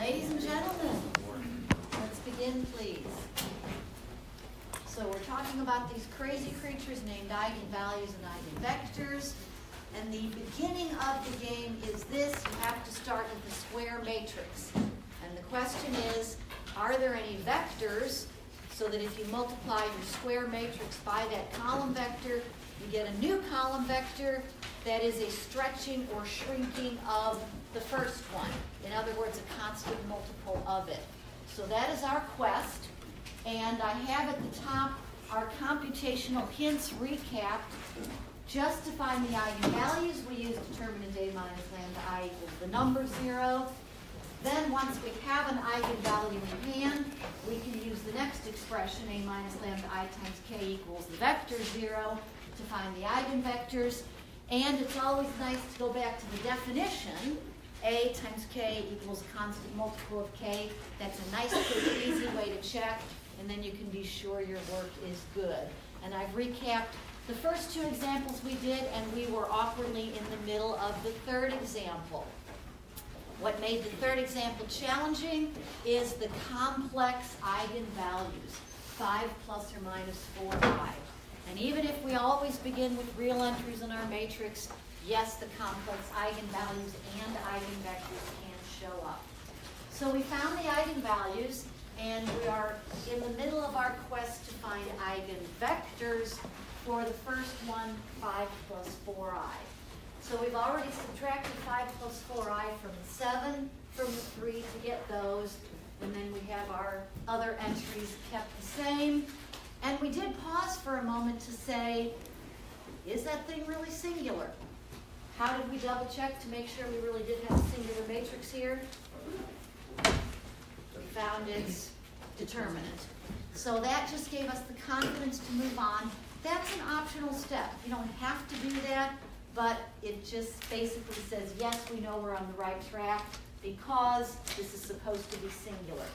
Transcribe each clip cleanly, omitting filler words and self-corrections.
Ladies and gentlemen, let's begin, please. So we're talking about these crazy creatures named eigenvalues and eigenvectors. And the beginning of the game is this. You have to start with the square matrix. And the question is, are there any vectors so that if you multiply your square matrix by that column vector, you get a new column vector that is a stretching or shrinking of the first one. In other words, a constant multiple of it. So that is our quest. And I have at the top our computational hints recapped. Just to find the eigenvalues, we use determinant A minus lambda I equals the number 0. Then once we have an eigenvalue in hand, we can use the next expression, A minus lambda I times K equals the vector 0, to find the eigenvectors. And it's always nice to go back to the definition. A times K equals a constant multiple of K. That's a nice, quick, easy way to check. And then you can be sure your work is good. And I've recapped the first two examples we did, and we were awkwardly in the middle of the third example. What made the third example challenging is the complex eigenvalues, 5 plus or minus 4i. And even if we always begin with real entries in our matrix, yes, the complex eigenvalues and eigenvectors can show up. So we found the eigenvalues, and we are in the middle of our quest to find eigenvectors for the first one, 5 plus 4i. So we've already subtracted 5 plus 4i from the 7, from the 3 to get those. And then we have our other entries kept the same. And we did pause for a moment to say, is that thing really singular? How did we double check to make sure we really did have a singular matrix here? We found its determinant. So that just gave us the confidence to move on. That's an optional step. You don't have to do that, but it just basically says, yes, we know we're on the right track because this is supposed to be singular.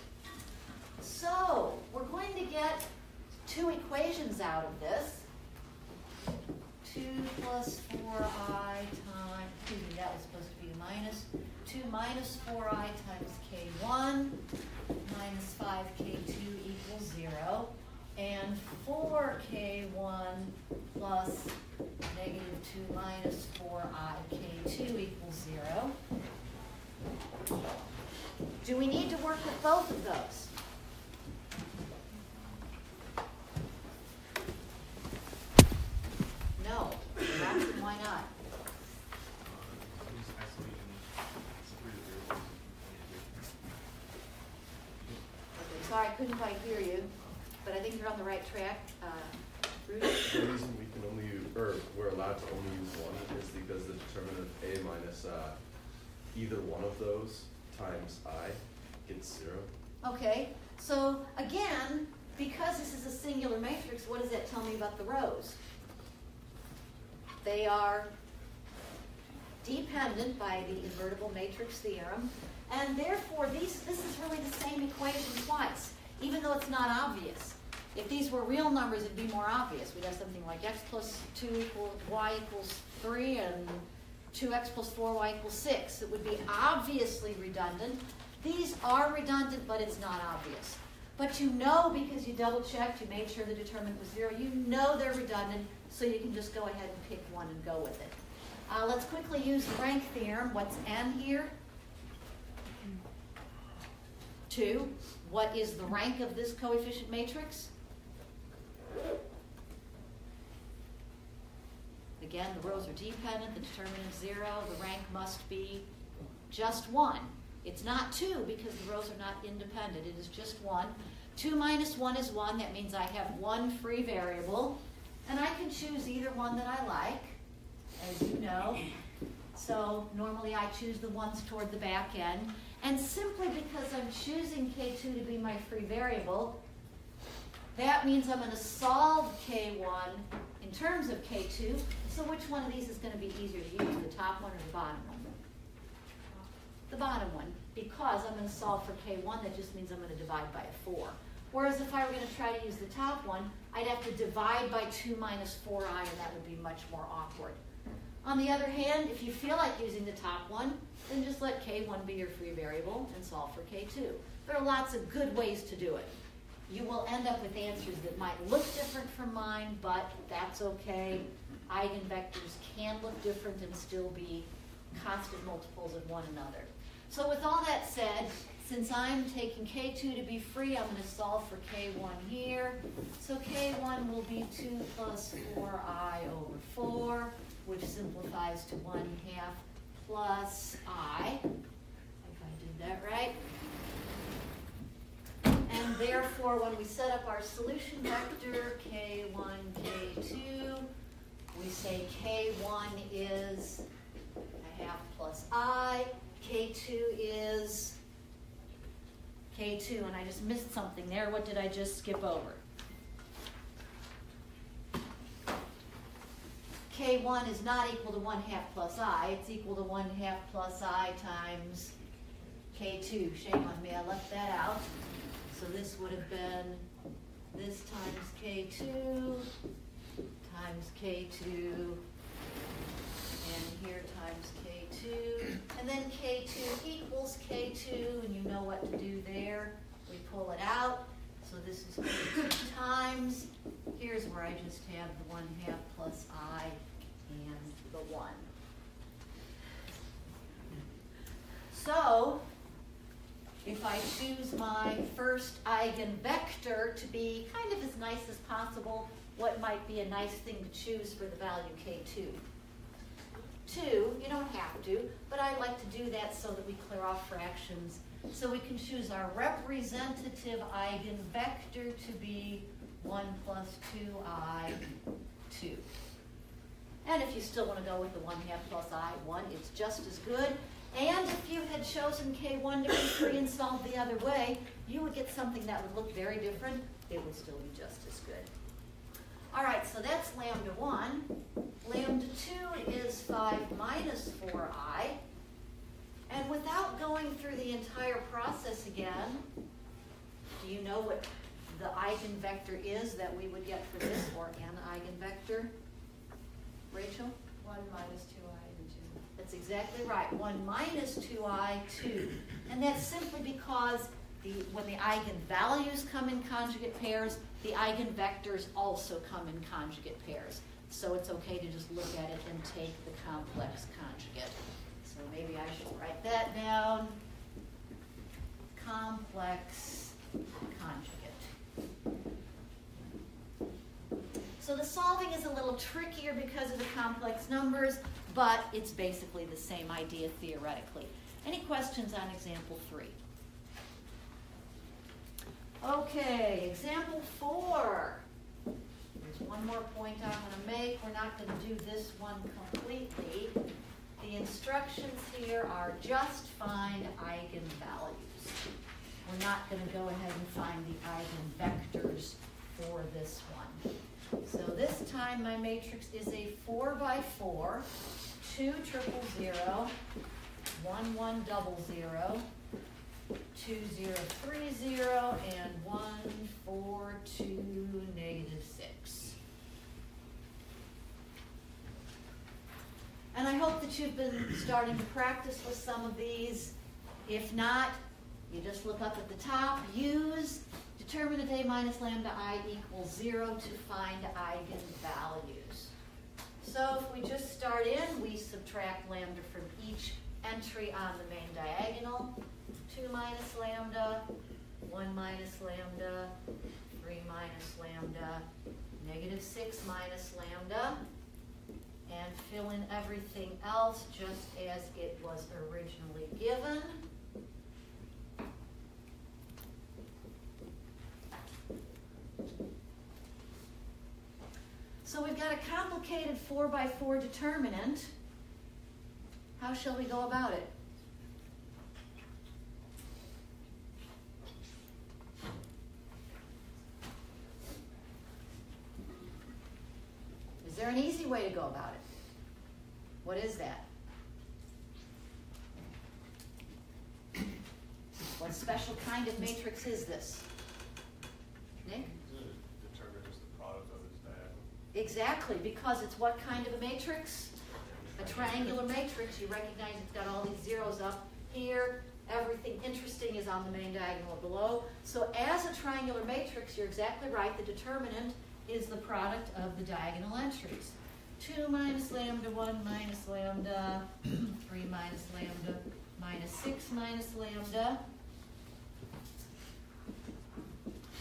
So we're going to get two equations out of this. 2 plus 4i times, that was supposed to be a minus. 2 minus 4i times k1 minus 5k2 equals 0. And 4k1 plus negative 2 minus 4i k2 equals 0. Do we need to work with both of those? No. Why not? Okay, sorry, I couldn't quite hear you, but I think you're on the right track. Bruce? The reason we can only use, or we're allowed to only use one is because the determinant of A minus either one of those times I gets 0. Okay, so again, because this is a singular matrix, what does that tell me about the rows? They are dependent by the invertible matrix theorem, and therefore this is really the same equation twice, even though it's not obvious. If these were real numbers, it'd be more obvious. We'd have something like x plus 2 equals y equals 3 and 2x plus 4y equals 6. It would be obviously redundant. These are redundant, but it's not obvious. But you know, because you double-checked, you made sure the determinant was 0, you know they're redundant, so you can just go ahead and pick one and go with it. Let's quickly use the rank theorem. What's n here? 2. What is the rank of this coefficient matrix? Again, the rows are dependent, the determinant is 0, the rank must be just 1. It's not 2 because the rows are not independent, it is just 1. 2 minus 1 is 1, that means I have one free variable, and I can choose either one that I like, as you know. So normally I choose the ones toward the back end, and simply because I'm choosing K2 to be my free variable, that means I'm going to solve K1 in terms of K2. So which one of these is going to be easier to use, the top one or the bottom one? The bottom one, because I'm going to solve for K1, that just means I'm going to divide by a 4. Whereas if I were going to try to use the top one, I'd have to divide by 2 minus 4i, and that would be much more awkward. On the other hand, if you feel like using the top one, then just let K1 be your free variable and solve for K2. There are lots of good ways to do it. You will end up with answers that might look different from mine, but that's okay. Eigenvectors can look different and still be constant multiples of one another. So with all that said, since I'm taking K2 to be free, I'm going to solve for K1 here. So K1 will be 2 plus 4I over 4, which simplifies to 1/2 plus I, if I did that right. And therefore, when we set up our solution vector, K1, K2, we say K1 is 1/2 plus I, K2 is K2, and I just missed something there. What did I just skip over? K1 is not equal to 1/2 plus I. It's equal to 1/2 plus I times K2. Shame on me, I left that out. So this would have been this times K2 times K2, and here times K2. And then K2 equals K2, and you know what to do there. We pull it out. So this is K2 times. Here's where I just have the 1/2 plus I and the 1. So if I choose my first eigenvector to be kind of as nice as possible, what might be a nice thing to choose for the value K2? 2, you don't have to, but I like to do that so that we clear off fractions. So we can choose our representative eigenvector to be 1 plus 2I, 2. And if you still want to go with the 1/2 plus I, 1, it's just as good. And if you had chosen K1 to be free and solved the other way, you would get something that would look very different. It would still be just as good. All right, so that's lambda 1. Lambda 2 is 5 minus 4I. And without going through the entire process again, do you know what the eigenvector is that we would get for this, or an eigenvector? Rachel? 1 minus 2I and 2. That's exactly right. 1 minus 2I, 2. And that's simply because when the eigenvalues come in conjugate pairs, the eigenvectors also come in conjugate pairs. So it's okay to just look at it and take the complex conjugate. So maybe I should write that down. Complex conjugate. So the solving is a little trickier because of the complex numbers, but it's basically the same idea theoretically. Any questions on example 3? Okay, example 4. There's one more point I'm going to make. We're not going to do this one completely. The instructions here are just find eigenvalues. We're not going to go ahead and find the eigenvectors for this one. So this time my matrix is a 4 by 4, 2 triple 0, 1 1 double 0, 2 0 3 0, and 1 4 2 negative 6. And I hope that you've been starting to practice with some of these. If not, you just look up at the top, use determinant A minus lambda I equals 0 to find eigenvalues. So if we just start in, we subtract lambda from each entry on the main diagonal. 2 minus lambda, 1 minus lambda, 3 minus lambda, negative 6 minus lambda, and fill in everything else just as it was originally given. So we've got a complicated 4 by 4 determinant. How shall we go about it? Is there an easy way to go about it? What is that? What special kind of matrix is this? Nick? The determinant is the product of its diagonal. Exactly, because it's what kind of a matrix? A triangular matrix, you recognize it's got all these zeros up here. Everything interesting is on the main diagonal or below. So as a triangular matrix, you're exactly right. The determinant is the product of the diagonal entries. 2 minus lambda, 1 minus lambda, 3 minus lambda, minus 6 minus lambda.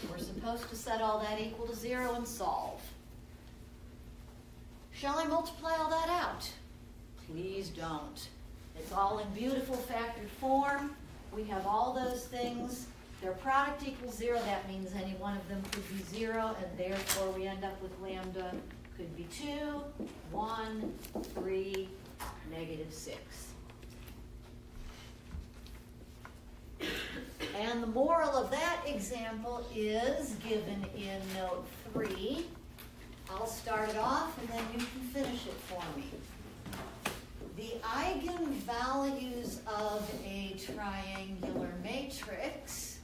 We're supposed to set all that equal to 0 and solve. Shall I multiply all that out? Please don't. It's all in beautiful factored form. We have all those things. Their product equals 0. That means any one of them could be 0, and therefore we end up with lambda could be 2, 1, 3, negative 6. And the moral of that example is given in note 3. I'll start it off and then you can finish it for me. The eigenvalues of a triangular matrix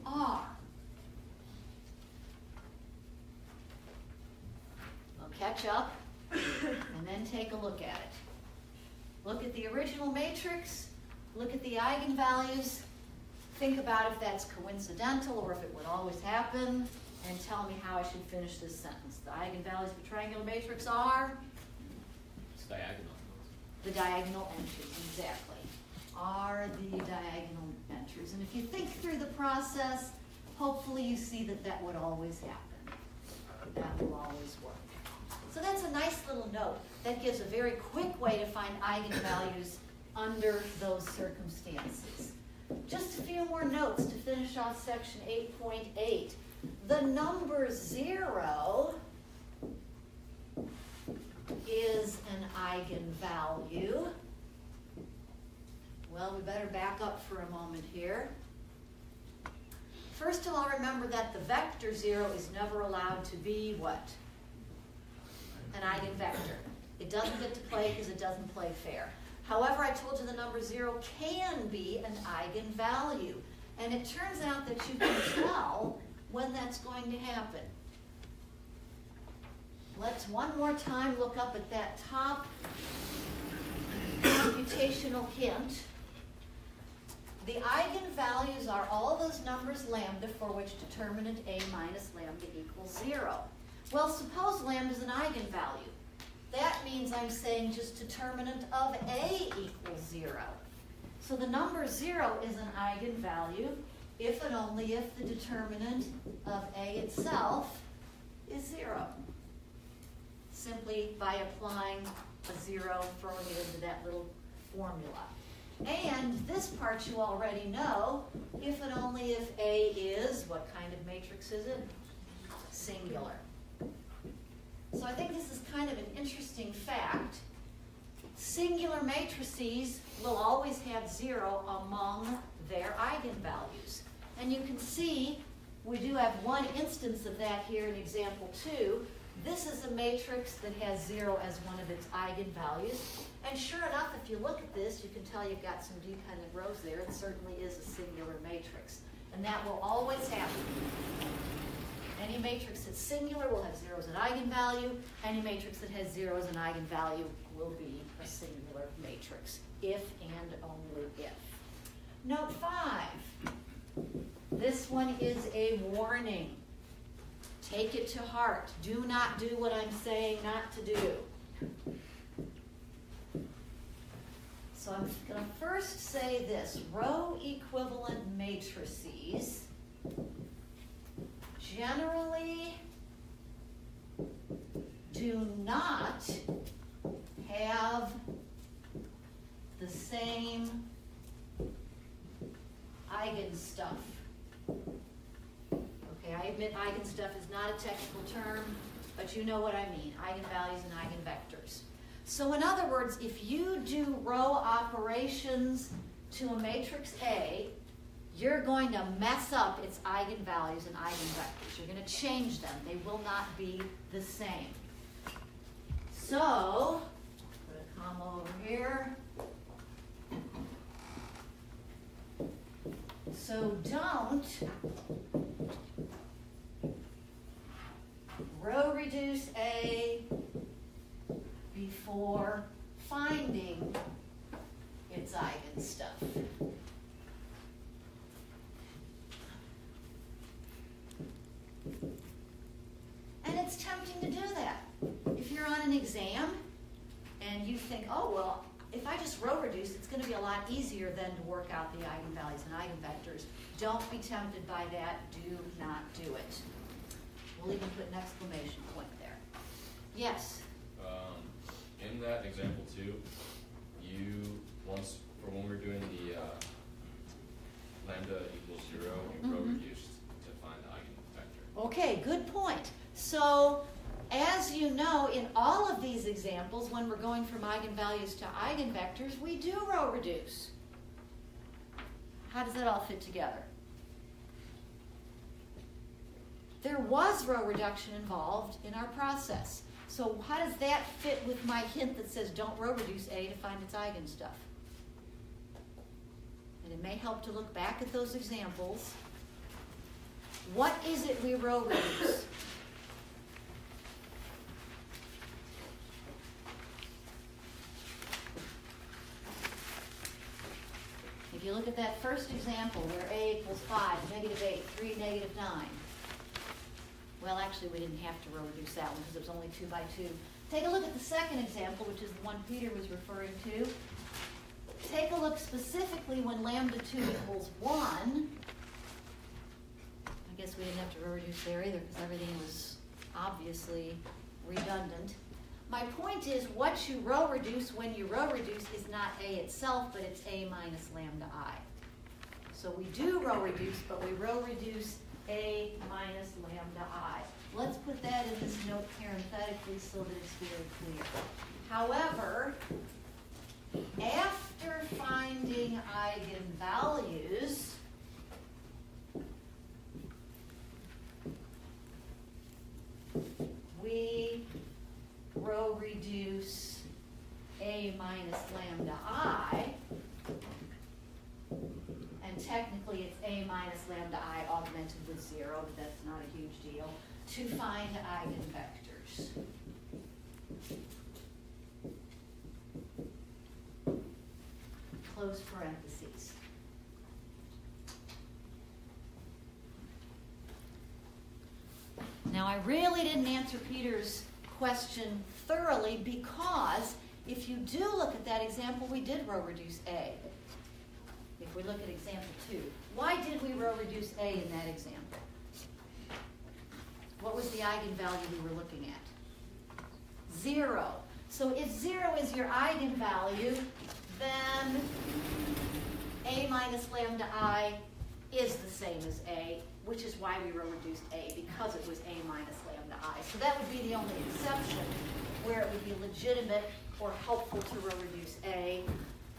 are, I'll catch up and then take a look at it. Look at the original matrix, look at the eigenvalues, think about if that's coincidental or if it would always happen, and tell me how I should finish this sentence. The eigenvalues of a triangular matrix are? It's diagonal. The diagonal entries, exactly. Are the diagonal entries. And if you think through the process, hopefully you see that that would always happen. That will always work. So that's a nice little note. That gives a very quick way to find eigenvalues under those circumstances. Just a few more notes to finish off section 8.8. The number 0 is an eigenvalue. Well, we better back up for a moment here. First of all, remember that the vector 0 is never allowed to be what? An eigenvector. It doesn't get to play because it doesn't play fair. However, I told you the number 0 can be an eigenvalue. And it turns out that you can tell when that's going to happen. Let's one more time look up at that top computational hint. The eigenvalues are all those numbers lambda for which determinant a minus lambda equals 0. Well, suppose lambda is an eigenvalue. That means I'm saying just determinant of a equals 0. So the number 0 is an eigenvalue if and only if the determinant of a itself is 0. Simply by applying a 0, throwing it into that little formula. And this part you already know, if and only if a is, what kind of matrix is it? Singular. So I think this is kind of an interesting fact. Singular matrices will always have 0 among their eigenvalues. And you can see we do have one instance of that here in example 2. This is a matrix that has 0 as one of its eigenvalues. And sure enough, if you look at this, you can tell you've got some dependent rows there. It certainly is a singular matrix. And that will always happen. Any matrix that's singular will have 0 as an eigenvalue. Any matrix that has 0 as an eigenvalue will be a singular matrix, if and only if. Note 5. This one is a warning. Take it to heart. Do not do what I'm saying not to do. So I'm going to first say this. Row equivalent matrices generally do not have the same eigenstuff. Okay, I admit eigenstuff is not a technical term, but you know what I mean, eigenvalues and eigenvectors. So in other words, if you do row operations to a matrix A, you're going to mess up its eigenvalues and eigenvectors. You're going to change them. They will not be the same. So, put a comma over here. So don't row reduce A before finding its eigenstuff. And it's tempting to do that. If you're on an exam and you think, oh, well, if I just row reduce, it's going to be a lot easier than to work out the eigenvalues and eigenvectors. Don't be tempted by that. Do not do it. We'll even put an exclamation point there. Yes? In that example too, when we're doing the lambda equals 0, you row reduced to find the eigenvector. Okay, good point. So, as you know, in all of these examples, when we're going from eigenvalues to eigenvectors, we do row reduce. How does that all fit together? There was row reduction involved in our process. So how does that fit with my hint that says don't row reduce A to find its eigenstuff? And it may help to look back at those examples. What is it we row reduce? If you look at that first example where A equals 5, negative 8, 3, negative 9. Well, actually, we didn't have to row reduce that one because it was only 2 by 2. Take a look at the second example, which is the one Peter was referring to. Take a look specifically when lambda 2 equals 1. I guess we didn't have to row reduce there either because everything was obviously redundant. My point is, what you row reduce when you row reduce is not A itself, but it's A minus lambda I. So we do row reduce, but we row reduce A minus lambda I. Let's put that in this note parenthetically so that it's very clear. However, after finding eigenvalues, we row reduce A minus lambda I, and technically it's A minus lambda I augmented with 0, but that's not a huge deal, to find eigenvectors. Close parentheses. Now I really didn't answer Peter's question thoroughly because if you do look at that example, we did row reduce A. If we look at example 2, why did we row reduce A in that example? What was the eigenvalue we were looking at? 0. So if 0 is your eigenvalue, then A minus lambda I is the same as A, which is why we row reduced A, because it was A minus lambda I. So that would be the only exception where it would be legitimate or helpful to row reduce A,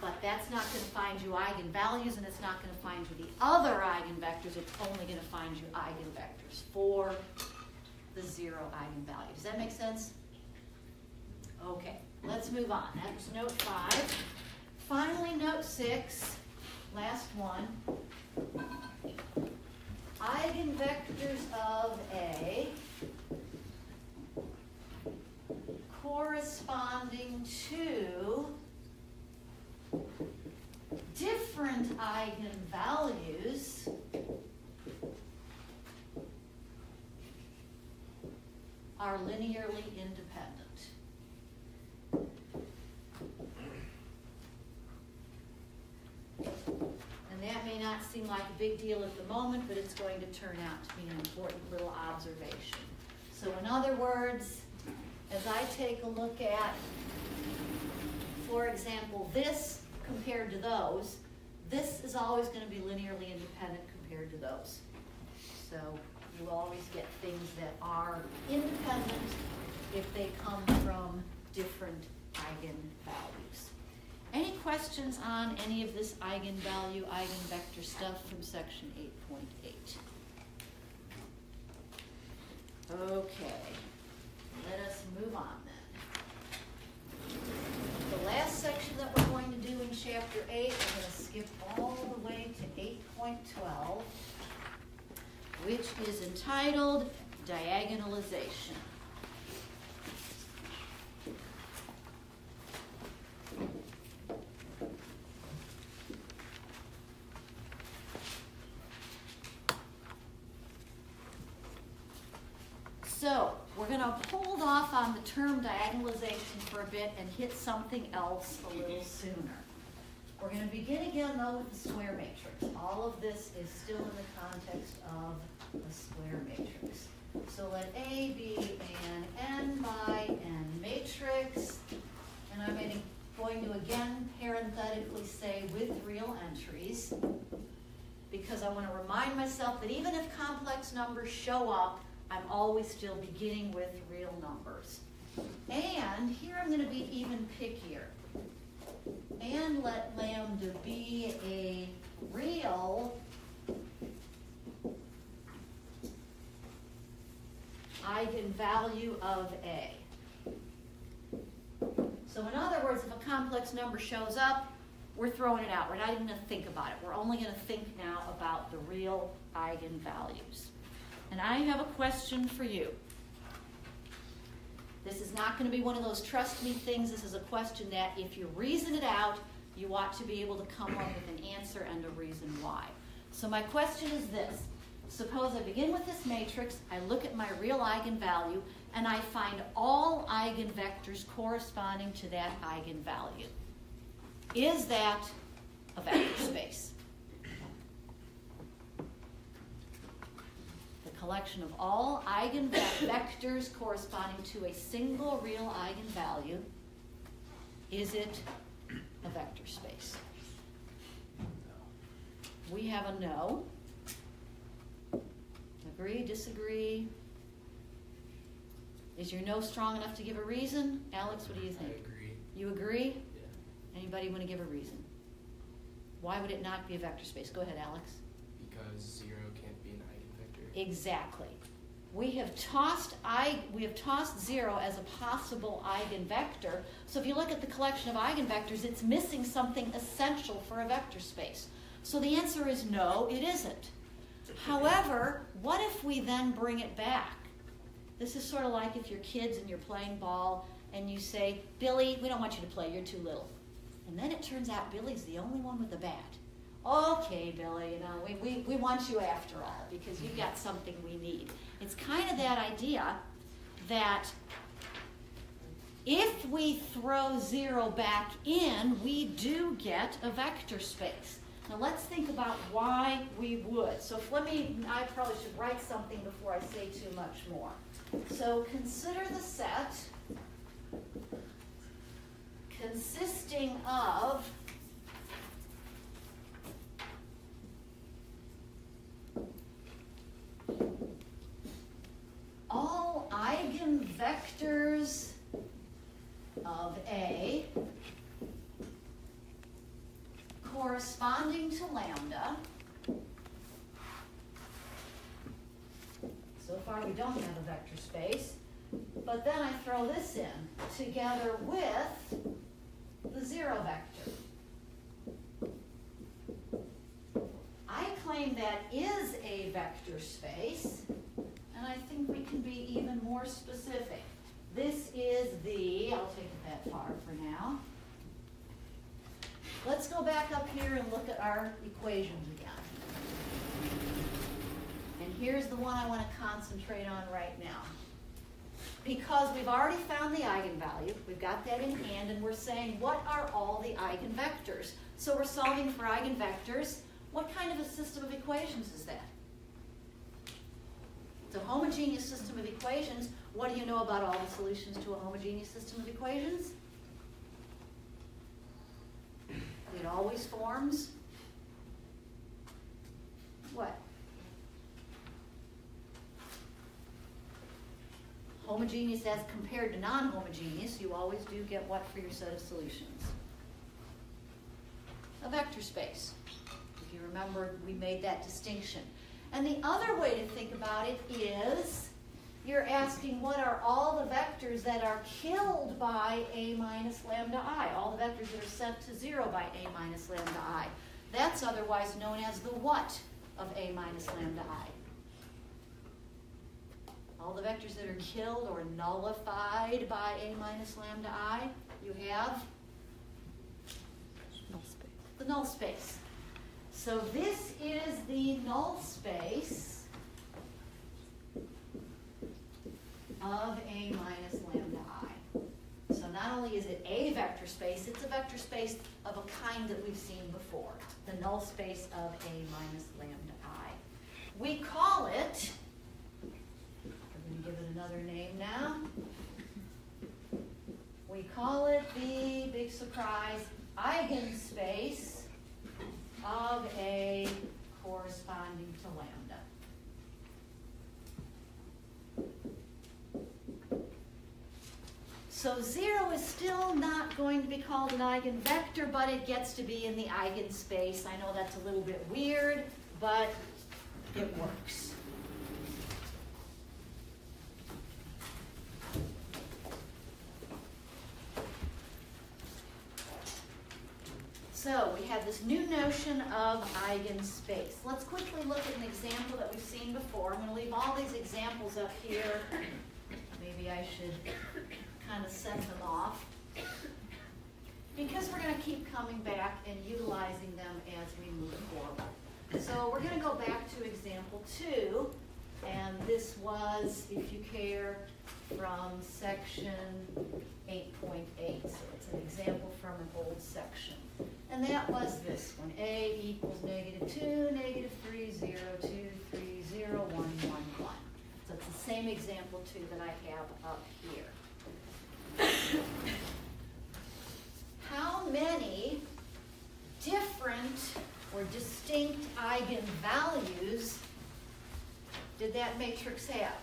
but that's not going to find you eigenvalues, and it's not going to find you the other eigenvectors. It's only going to find you eigenvectors for the 0 eigenvalue. Does that make sense? Okay, let's move on. That was note 5. Finally, note 6, last one. Eigenvectors of A corresponding to different eigenvalues are linearly independent. And that may not seem like a big deal at the moment, but it's going to turn out to be an important little observation. So in other words, as I take a look at, for example, this compared to those, this is always going to be linearly independent compared to those. So you always get things that are independent if they come from different eigenvalues. Any questions on any of this eigenvalue, eigenvector stuff from section 8.8? Okay, let us move on then. The last section that we're going to do in chapter 8, we're going to skip all the way to 8.12, which is entitled Diagonalization. to hold off on the term diagonalization for a bit and hit something else a little sooner. We're going to begin again, though, with the square matrix. All of this is still in the context of a square matrix. So let A be an n by n matrix, and I'm going to again parenthetically say with real entries, because I want to remind myself that even if complex numbers show up, I'm always still beginning with real numbers. And here I'm going to be even pickier. And let lambda be a real eigenvalue of A. So in other words, if a complex number shows up, we're throwing it out. We're not even going to think about it. We're only going to think now about the real eigenvalues. And I have a question for you. This is not going to be one of those trust me things. This is a question that if you reason it out, you ought to be able to come up with an answer and a reason why. So my question is this. Suppose I begin with this matrix, I look at my real eigenvalue, and I find all eigenvectors corresponding to that eigenvalue. Is that a vector space? The collection of all eigenvectors corresponding to a single real eigenvalue, is it a vector space? We have a no. Agree, disagree? Is your no strong enough to give a reason? Alex, what do you think? I agree. You agree? Yeah. Anybody want to give a reason? Why would it not be a vector space? Go ahead, Alex. Because 0 can't be an eigenvector. Exactly. We have tossed 0 as a possible eigenvector. So if you look at the collection of eigenvectors, it's missing something essential for a vector space. So the answer is no, it isn't. However, what if we then bring it back? This is sort of like if you're kids and you're playing ball and you say, Billy, we don't want you to play, you're too little. And then it turns out Billy's the only one with a bat. Okay, Billy, we want you after all because you've got something we need. It's kind of that idea that if we throw 0 back in, we do get a vector space. Now let's think about why we would. So I probably should write something before I say too much more. So consider the set consisting of all eigenvectors of A corresponding to lambda. So far we don't have a vector space, but then I throw this in together with the 0 vector. I claim that is a vector space, and I think we can be even more specific. This is I'll take it that far for now. Let's go back up here and look at our equations again. And here's the one I want to concentrate on right now. Because we've already found the eigenvalue, we've got that in hand, and we're saying, what are all the eigenvectors? So we're solving for eigenvectors. What kind of a system of equations is that? It's a homogeneous system of equations. What do you know about all the solutions to a homogeneous system of equations? It always forms what? Homogeneous as compared to non-homogeneous, you always do get what for your set of solutions? A vector space. If you remember, we made that distinction. And the other way to think about it is you're asking what are all the vectors that are killed by A minus lambda I, all the vectors that are sent to 0 by A minus lambda I. That's otherwise known as the what of A minus lambda I. All the vectors that are killed or nullified by A minus lambda I, you have Null space. the null space. So this is the null space of A minus lambda I. So not only is it a vector space, it's a vector space of a kind that we've seen before, the null space of A minus lambda I. We call it, we're going to give it another name now. We call it the, big surprise, eigenspace of A corresponding to lambda. So 0 is still not going to be called an eigenvector, but it gets to be in the eigenspace. I know that's a little bit weird, but it works. So we have this new notion of eigenspace. Let's quickly look at an example that we've seen before. I'm going to leave all these examples up here. Maybe I should kind of set them off, because we're going to keep coming back and utilizing them as we move forward. So we're going to go back to example 2, and this was, if you care, from section 8.8. So it's an example from an old section. And that was this one, A equals -2, -3, 0, 2, 3, 0, 1, 1, 1. So it's the same example 2 that I have up here. How many different or distinct eigenvalues did that matrix have?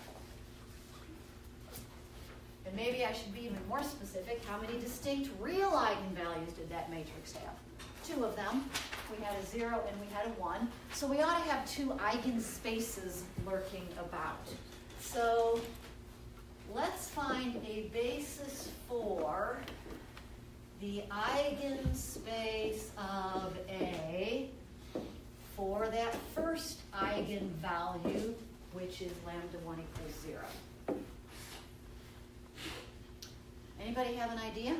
And maybe I should be even more specific. How many distinct real eigenvalues did that matrix have? 2 of them. We had a 0 and we had a 1. So we ought to have 2 eigenspaces lurking about. So let's find a basis for the eigenspace of A for that first eigenvalue, which is lambda 1 equals 0. Anybody have an idea?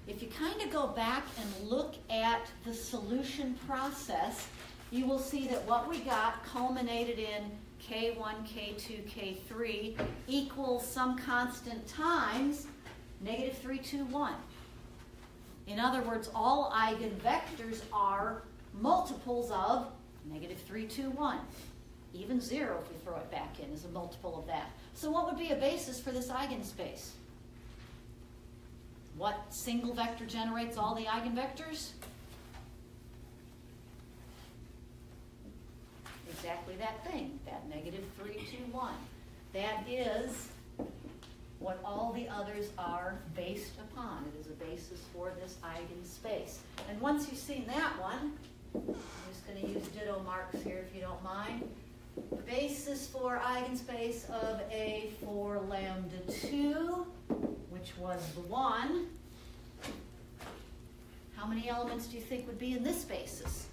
If you kind of go back and look at the solution process, you will see that what we got culminated in K1, K2, K3 equals some constant times -3, 2, 1. In other words, all eigenvectors are multiples of -3, 2, 1. Even 0, if we throw it back in, is a multiple of that. So what would be a basis for this eigenspace? What single vector generates all the eigenvectors? Exactly that thing, that -3, 2, 1. That is what all the others are based upon. It is a basis for this eigenspace. And once you've seen that one, I'm just going to use ditto marks here if you don't mind. Basis for eigenspace of A for lambda 2, which was the 1. How many elements do you think would be in this basis?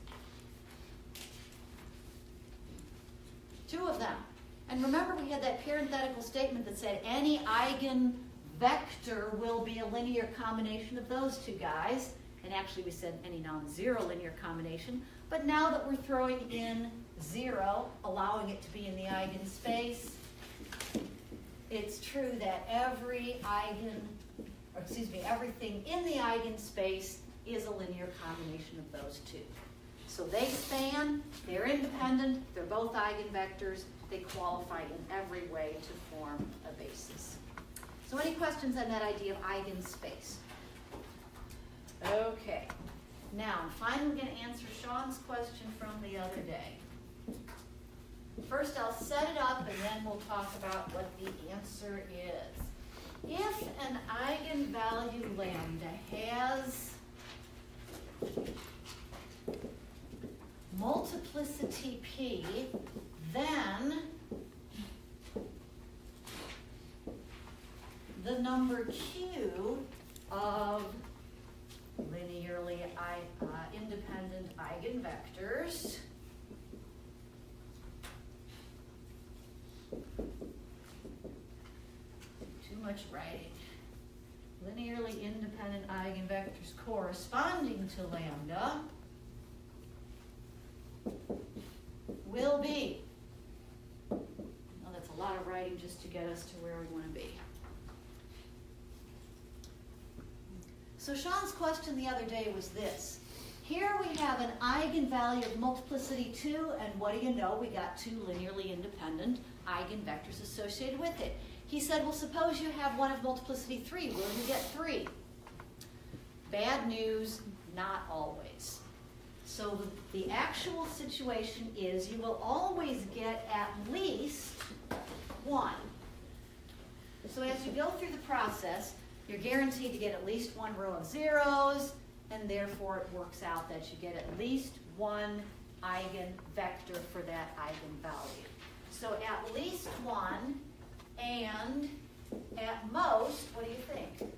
2 of them. And remember, we had that parenthetical statement that said any eigenvector will be a linear combination of those 2 guys. And actually we said any non-zero linear combination. But now that we're throwing in 0, allowing it to be in the eigenspace, it's true that everything in the eigenspace is a linear combination of those 2. So they span, they're independent, they're both eigenvectors, they qualify in every way to form a basis. So any questions on that idea of eigenspace? Okay. Now, I'm finally going to answer Sean's question from the other day. First, I'll set it up, and then we'll talk about what the answer is. If an eigenvalue lambda has multiplicity p, then the number q of linearly independent eigenvectors too much writing. Linearly independent eigenvectors corresponding to lambda B. Oh, that's a lot of writing just to get us to where we want to be. So Sean's question the other day was this. Here we have an eigenvalue of multiplicity 2, and what do you know? We got 2 linearly independent eigenvectors associated with it. He said, well, suppose you have one of multiplicity 3. Will you get 3? Bad news, not always. So the actual situation is you will always get at least 1. So as you go through the process, you're guaranteed to get at least 1 row of zeros, and therefore it works out that you get at least 1 eigenvector for that eigenvalue. So at least 1, and at most, what do you think?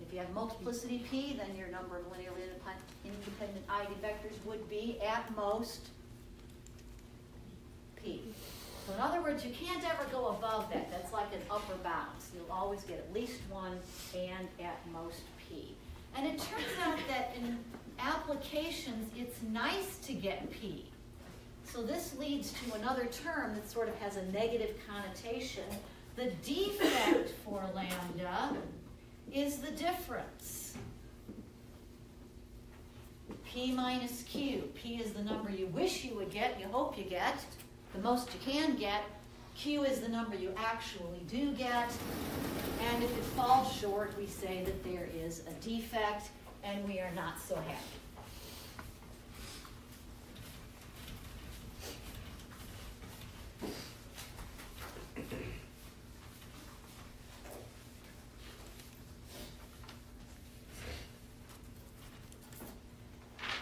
If you have multiplicity p, then your number of linearly independent eigenvectors would be at most p. So in other words, you can't ever go above that. That's like an upper bound. You'll always get at least 1 and at most p. And it turns out that in applications, it's nice to get p. So this leads to another term that sort of has a negative connotation. The defect for lambda is the difference. P minus Q. P is the number you wish you would get, you hope you get, the most you can get. Q is the number you actually do get. And if it falls short, we say that there is a defect, and we are not so happy.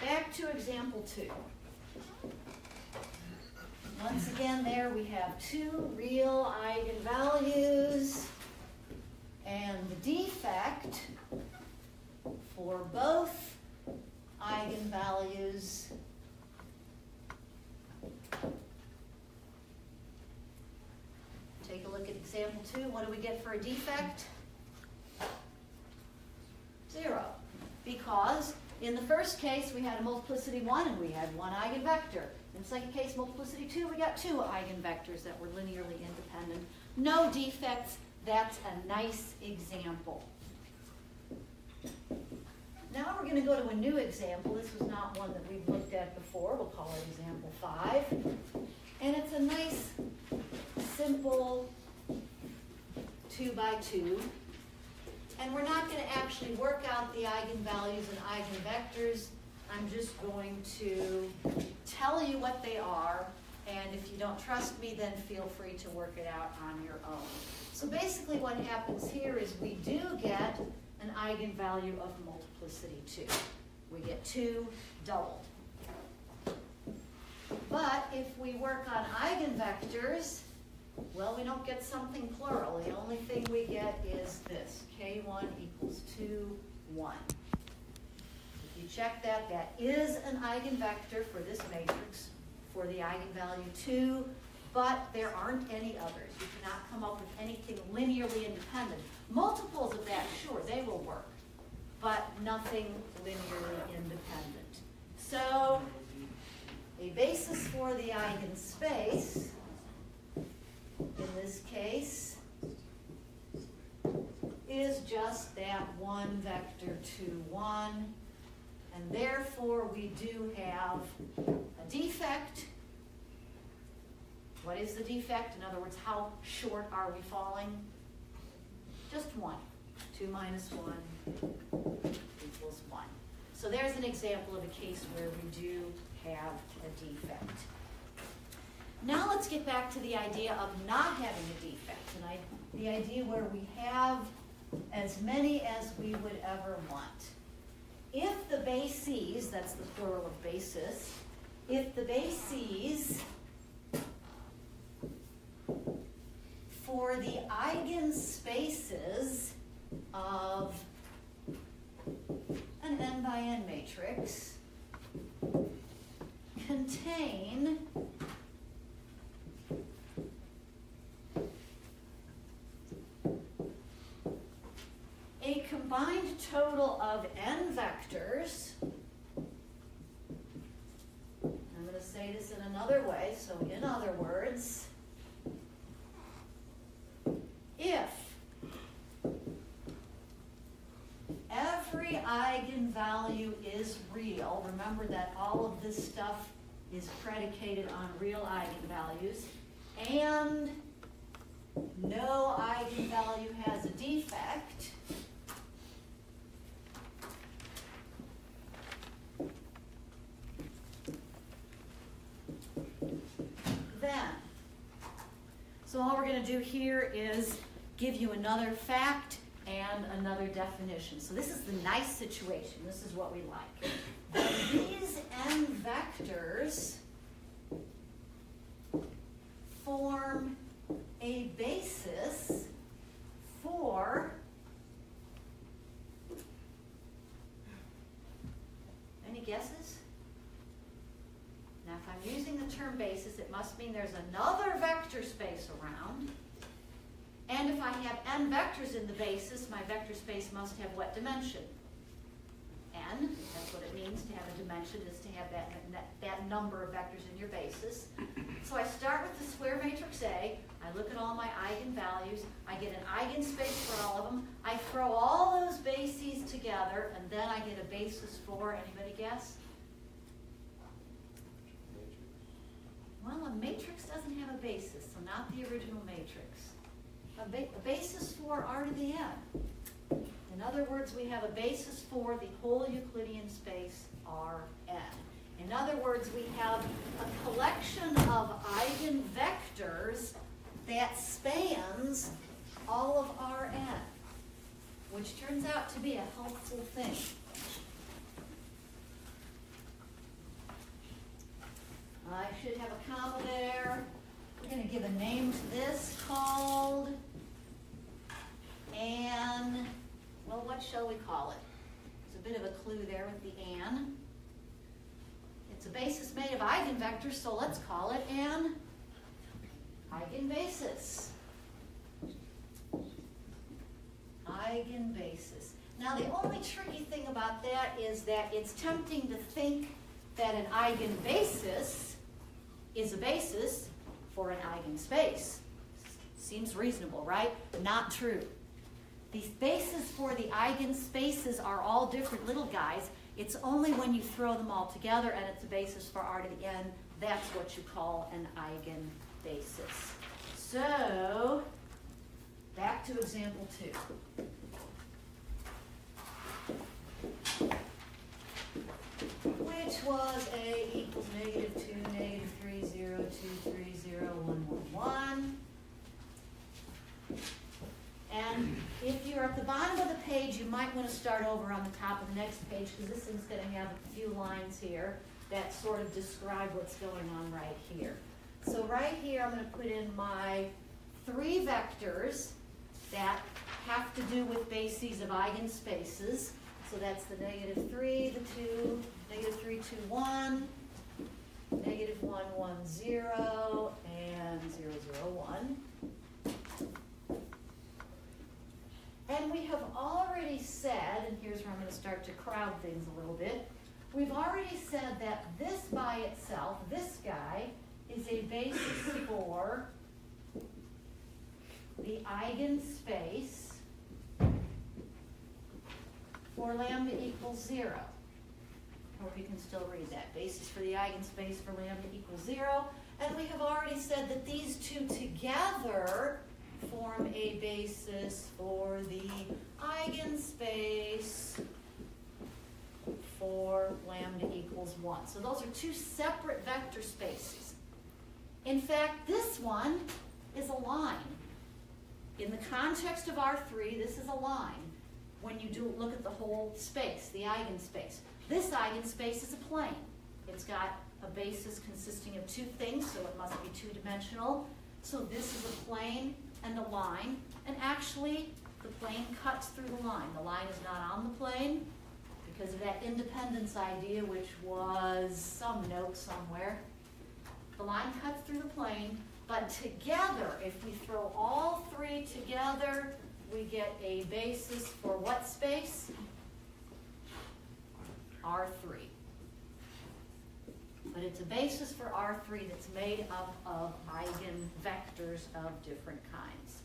Back to example 2. Once again, there we have 2 real eigenvalues, and the defect for both eigenvalues take a look at example 2. What do we get for a defect? 0. Because in the first case, we had a multiplicity 1, and we had 1 eigenvector. In the second case, multiplicity 2, we got 2 eigenvectors that were linearly independent. No defects. That's a nice example. Now we're going to go to a new example. This was not one that we've looked at before. We'll call it example 5. And it's a nice, simple 2 by 2. And we're not going to actually work out the eigenvalues and eigenvectors. I'm just going to tell you what they are, and if you don't trust me, then feel free to work it out on your own. So basically what happens here is we do get an eigenvalue of multiplicity 2. We get 2 doubled. But if we work on eigenvectors, well, we don't get something plural. The only thing we get is this, k1 equals 2, 1. If you check that, that is an eigenvector for this matrix for the eigenvalue 2, but there aren't any others. You cannot come up with anything linearly independent. Multiples of that, sure, they will work, but nothing linearly independent. So a basis for the eigenspace, in this case, is just that 1 vector 2, 1. And therefore, we do have a defect. What is the defect? In other words, how short are we falling? Just 1. 2 minus 1 equals 1. So there's an example of a case where we do have a defect. Now let's get back to the idea of not having a defect, and the idea where we have as many as we would ever want. If the bases, that's the plural of basis, if the bases for the eigenspaces of an n by n matrix contain a combined total of n vectors, I'm going to say this in another so in other words, if every eigenvalue is real, remember that all of this stuff is predicated on real eigenvalues, and no eigenvalue has a defect, then, so all we're going to do here is give you another fact and another definition. So this is the nice situation. This is what we like. That these n vectors form a basis for any guesses? Now, if I'm using the term basis, it must mean there's another vector space around. And if I have n vectors in the basis, my vector space must have what dimension? N. That's what it means to have a dimension, is to have that number of vectors in your basis. So I start with the square matrix A. I look at all my eigenvalues. I get an eigenspace for all of them. I throw all those bases together, and then I get a basis for, anybody guess? Well, a matrix doesn't have a basis, so not the original matrix. A basis for R to the n. In other words, we have a basis for the whole Euclidean space Rn. In other words, we have a collection of eigenvectors that spans all of Rn, which turns out to be a helpful thing. I should have a comma there. We're going to give a name to this called, and, well, what shall we call it? There's a bit of a clue there with the an. It's a basis made of eigenvectors, so let's call it an eigenbasis. Eigenbasis. Now, the only tricky thing about that is that it's tempting to think that an eigenbasis is a basis for an eigenspace. Seems reasonable, right? Not true. These bases for the eigenspaces are all different little guys. It's only when you throw them all together and it's a basis for R to the n, that's what you call an eigenbasis. So, back to example 2. Which was A equals -2, -3, 0, 2, 3, 0, 1, 1, 1. And if you're at the bottom of the page, you might want to start over on the top of the next page, because this thing's going to have a few lines here that sort of describe what's going on right here. So right here, I'm going to put in my 3 vectors that have to do with bases of eigenspaces. So that's the -3, the 2, -3, 2, 1, -1, 1, 0, and 0, 0, 1. And we have already said, and here's where I'm going to start to crowd things a little bit, we've already said that this by itself, this guy, is a basis for the eigenspace for lambda equals 0. I hope you can still read that. Basis for the eigenspace for lambda equals 0. And we have already said that these two together form a basis for the eigenspace for lambda equals 1. So those are 2 separate vector spaces. In fact, this one is a line. In the context of R3, this is a line. When you do look at the whole space, the eigenspace. This eigenspace is a plane. It's got a basis consisting of 2 things, so it must be 2-dimensional. So this is a plane and a line, and actually the plane cuts through the line. The line is not on the plane because of that independence idea, which was some note somewhere. The line cuts through the plane, but together, if we throw all 3 together, we get a basis for what space? R3. but it's a basis for R3 that's made up of eigenvectors of different kinds.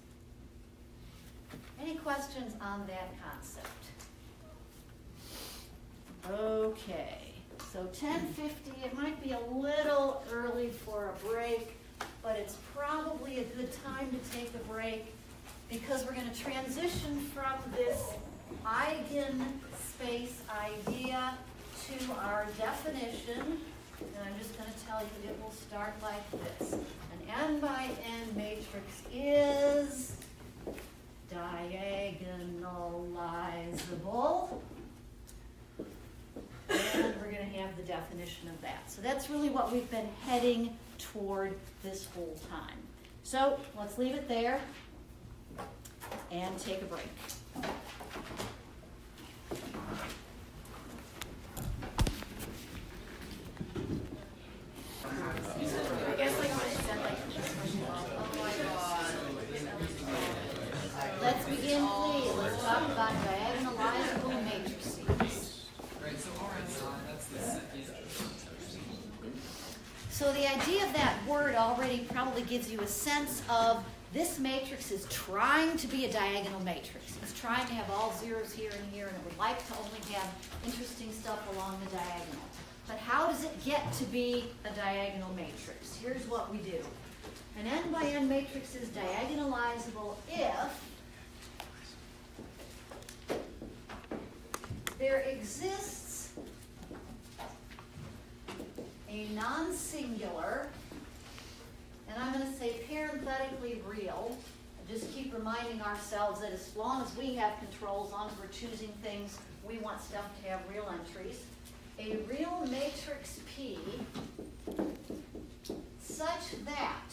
Any questions on that concept? Okay, so 10:50, it might be a little early for a break, but it's probably a good time to take a break because we're going to transition from this eigenspace idea to our definition. And I'm just going to tell you it will start like this. An n by n matrix is diagonalizable. And we're going to have the definition of that. So that's really what we've been heading toward this whole time. So let's leave it there and take a break. I guess like when it said like, oh my god. Let's begin, please. Let's talk about diagonalizable matrices. Right, so that's the second. So the idea of that word already probably gives you a sense of this matrix is trying to be a diagonal matrix. It's trying to have all zeros here and here, and it would like to only have interesting stuff along the diagonal. But how does it get to be a diagonal matrix? Here's what we do. An n by n matrix is diagonalizable if there exists a non-singular, and I'm going to say parenthetically real. Just keep reminding ourselves that as long as we have control, as long as we're choosing things, we want stuff to have real entries. A real matrix P such that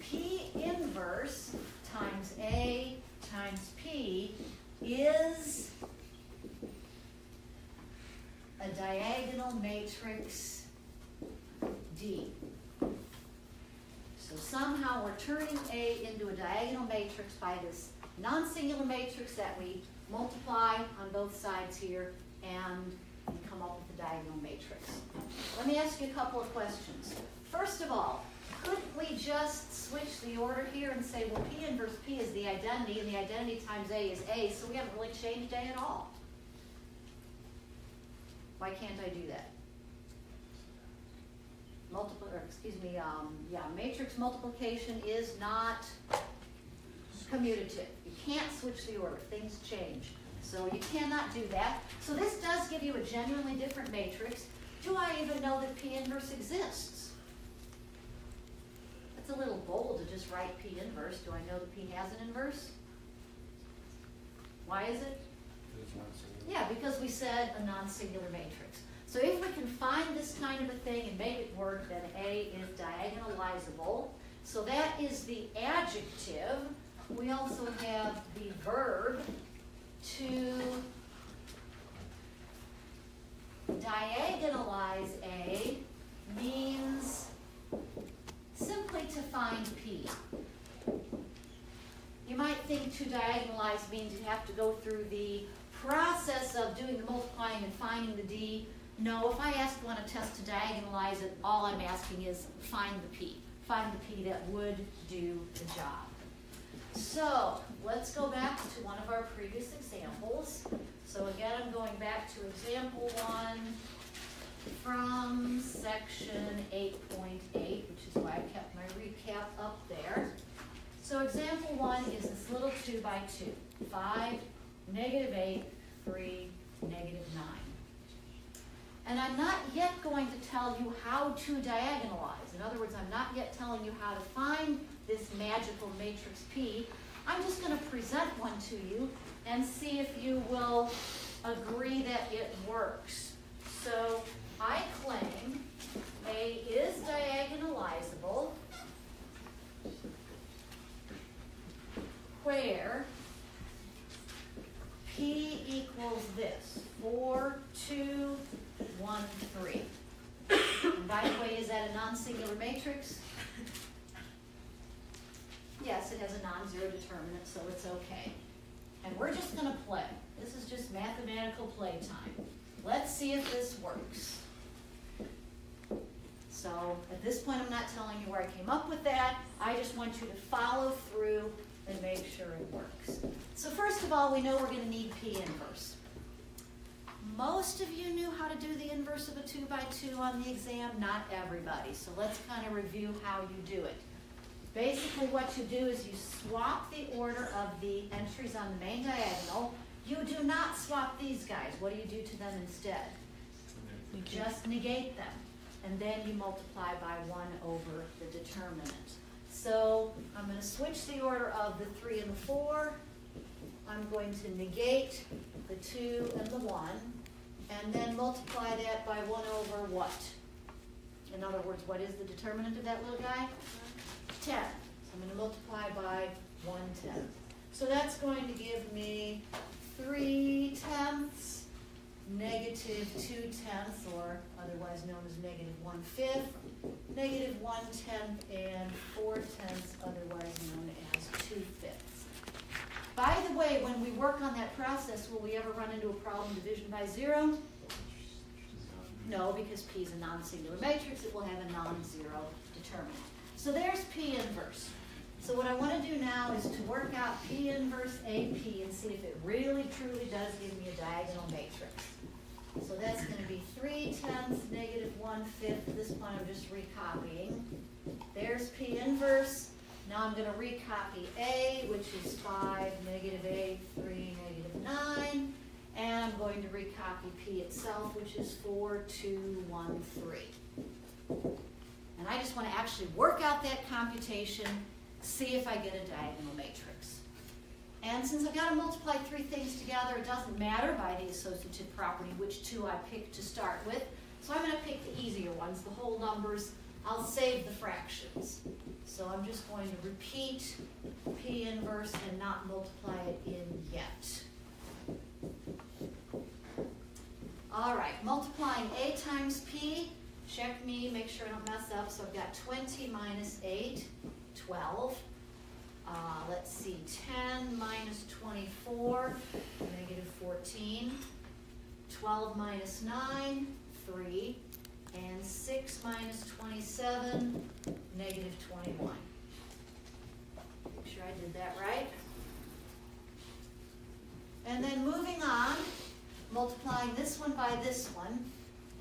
P inverse times A times P is a diagonal matrix D. So somehow we're turning A into a diagonal matrix by this non-singular matrix that we multiply on both sides here and come up with a diagonal matrix. Let me ask you a couple of questions. First of all, couldn't we just switch the order here and say, well, P inverse P is the identity, and the identity times A is A, so we haven't really changed A at all? Why can't I do that? Matrix multiplication is not commutative. You can't switch the order. Things change. So you cannot do that. So this does give you a genuinely different matrix. Do I even know that P inverse exists? It's a little bold to just write P inverse. Do I know that P has an inverse? Why is it? Yeah, because we said a non-singular matrix. So if we can find this kind of a thing and make it work, then A is diagonalizable. So that is the adjective. We also have the verb to diagonalize A means simply to find P. You might think to diagonalize means you have to go through the process of doing the multiplying and finding the D. No, if I ask you on a test to diagonalize it, all I'm asking is find the P. Find the P that would do the job. So let's go back to one of our previous examples. So again, I'm going back to example 1 from section 8.8, which is why I kept my recap up there. So example 1 is this little 2 by 2, 5, -8, 3, -9. And I'm not yet going to tell you how to diagonalize. In other words, I'm not yet telling you how to find this magical matrix P. I'm just going to present one to you and see if you will agree that it works. So I claim A is diagonalizable where P equals this, 4, 2, 1, 3. And by the way, is that a non-singular matrix? Yes, it has a non-zero determinant, so it's okay. And we're just going to play. This is just mathematical playtime. Let's see if this works. So at this point, I'm not telling you where I came up with that. I just want you to follow through and make sure it works. So first of all, we know we're going to need P inverse. Most of you knew how to do the inverse of a 2 by 2 on the exam, not everybody. So let's kind of review how you do it. Basically what you do is you swap the order of the entries on the main diagonal. You do not swap these guys. What do you do to them instead? You just negate them. And then you multiply by 1 over the determinant. So I'm going to switch the order of the 3 and the 4. I'm going to negate the 2 and the 1. And then multiply that by 1 over what? In other words, what is the determinant of that little guy? 10. So I'm going to multiply by 1/10. So that's going to give me 3/10, negative 2/10, or otherwise known as negative 1/5, negative 1/10, and 4/10, otherwise known as 2/5. By the way, when we work on that process, will we ever run into a problem division by 0? No, because P is a non-singular matrix, it will have a non-zero determinant. So there's P inverse. So what I want to do now is to work out P inverse AP and see if it really truly does give me a diagonal matrix. So that's going to be 3/10, negative 1/5. At this point I'm just recopying. There's P inverse. Now I'm going to recopy A, which is 5, negative 8, 3, negative 9. And I'm going to recopy P itself, which is 4, 2, 1, 3. And I just want to actually work out that computation, see if I get a diagonal matrix. And since I've got to multiply 3 things together, it doesn't matter by the associative property which 2 I pick to start with. So I'm going to pick the easier ones, the whole numbers. I'll save the fractions. So I'm just going to repeat P inverse and not multiply it in yet. All right, multiplying A times P. Check me, make sure I don't mess up. So I've got 20 minus 8, 12. Let's see, 10 minus 24, negative 14. 12 minus 9, 3. And 6 minus 27, negative 21. Make sure I did that right. And then moving on, multiplying this one by this one,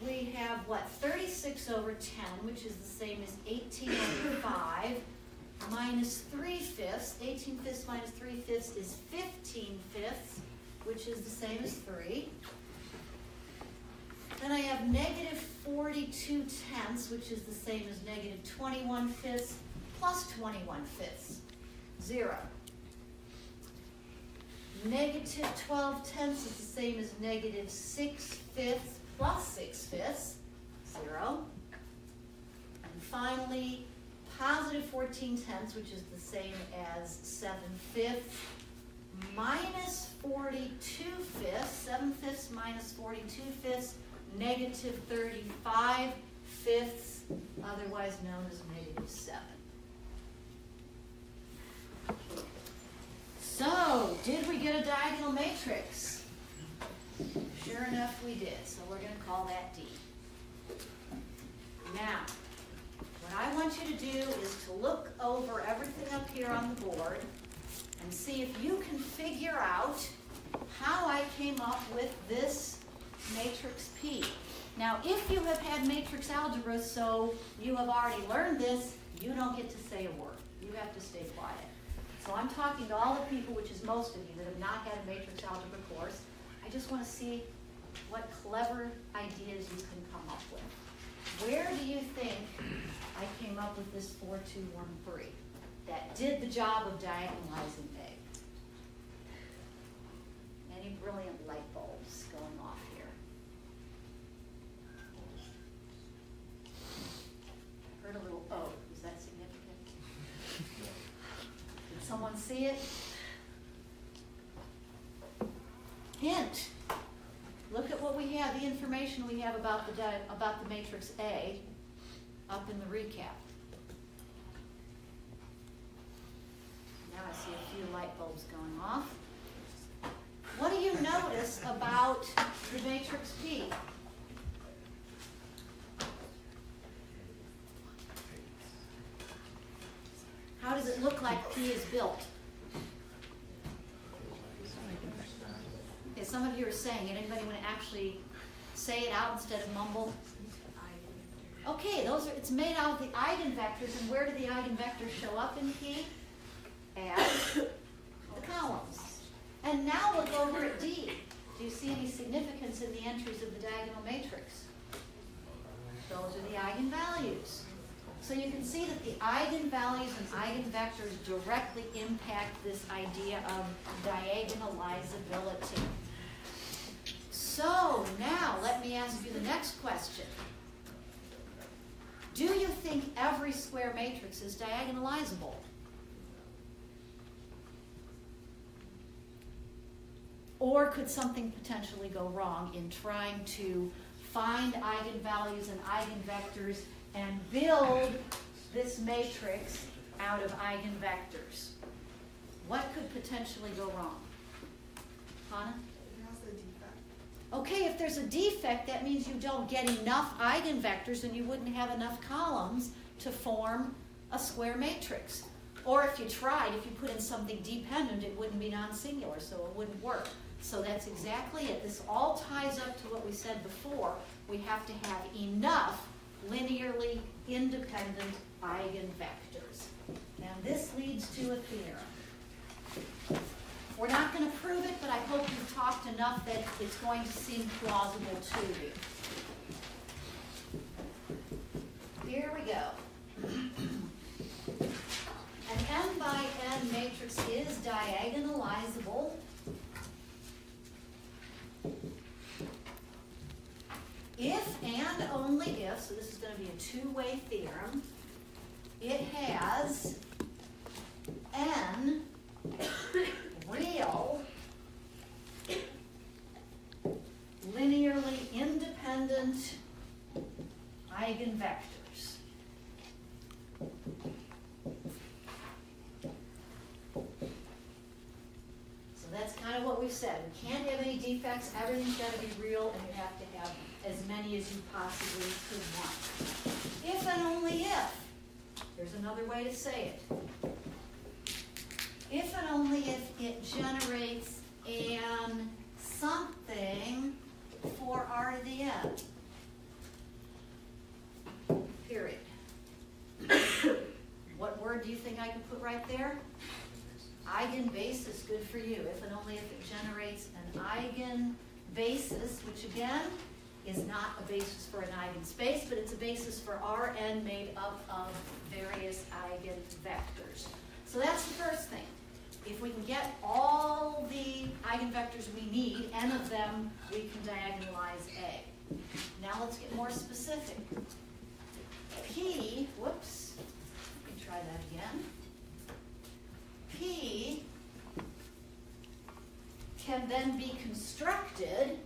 we have what? 36 over 10, which is the same as 18 over 5, minus 3/5. 18/5 minus 3/5 is 15/5, which is the same as 3. Then I have negative 42/10, which is the same as negative 21/5 plus 21/5, 0. Negative 12/10 is the same as negative 6/5 plus 6/5, 0. And finally, positive 14/10, which is the same as 7/5 minus 42/5, 7/5 minus 42/5, negative 35/5, otherwise known as negative 7. So, did we get a diagonal matrix? Sure enough we did, so we're going to call that D. Now, what I want you to do is to look over everything up here on the board and see if you can figure out how I came up with this matrix P. Now, if you have had matrix algebra, so you have already learned this, you don't get to say a word. You have to stay quiet. So I'm talking to all the people, which is most of you, that have not had a matrix algebra course. I just want to see what clever ideas you can come up with. Where do you think I came up with this 4, 2, 1, 3 that did the job of diagonalizing A? Any brilliant light bulbs going off here? Heard a little O. Is that significant? Did someone see it? Hint. Look at what we have, the information we have about the matrix A up in the recap. Now I see a few light bulbs going off. What do you notice about the matrix P? How does it look like P is built? Okay, some of you are saying it. Anybody want to actually say it out instead of mumble? Okay, it's made out of the eigenvectors, and where do the eigenvectors show up in P? As the columns. And now look over at D. Do you see any significance in the entries of the diagonal matrix? Those are the eigenvalues. So you can see that the eigenvalues and eigenvectors directly impact this idea of diagonalizability. So now let me ask you the next question. Do you think every square matrix is diagonalizable? Or could something potentially go wrong in trying to find eigenvalues and eigenvectors and build this matrix out of eigenvectors? What could potentially go wrong? Hannah? Okay, if there's a defect, that means you don't get enough eigenvectors and you wouldn't have enough columns to form a square matrix. Or if you tried, if you put in something dependent, it wouldn't be non-singular, so it wouldn't work. So that's exactly it. This all ties up to what we said before. We have to have enough linearly independent eigenvectors. And this leads to a theorem. We're not going to prove it, but I hope you've talked enough that it's going to seem plausible to you. Here we go. An n by n matrix is diagonalizable if and only if, so this is going to be a two-way theorem, it has n real linearly independent eigenvectors. So that's kind of what we've said. We can't have any defects, everything's got to be real, and you have to have as many as you possibly could want. If and only if, here's another way to say it. If and only if it generates an something for r to the n. Period. What word do you think I could put right there? Eigenbasis, good for you. If and only if it generates an eigenbasis, which again is not a basis for an eigenspace, but it's a basis for Rn made up of various eigenvectors. So that's the first thing. If we can get all the eigenvectors we need, n of them, we can diagonalize A. Now let's get more specific. P, whoops, let me try that again. P can then be constructed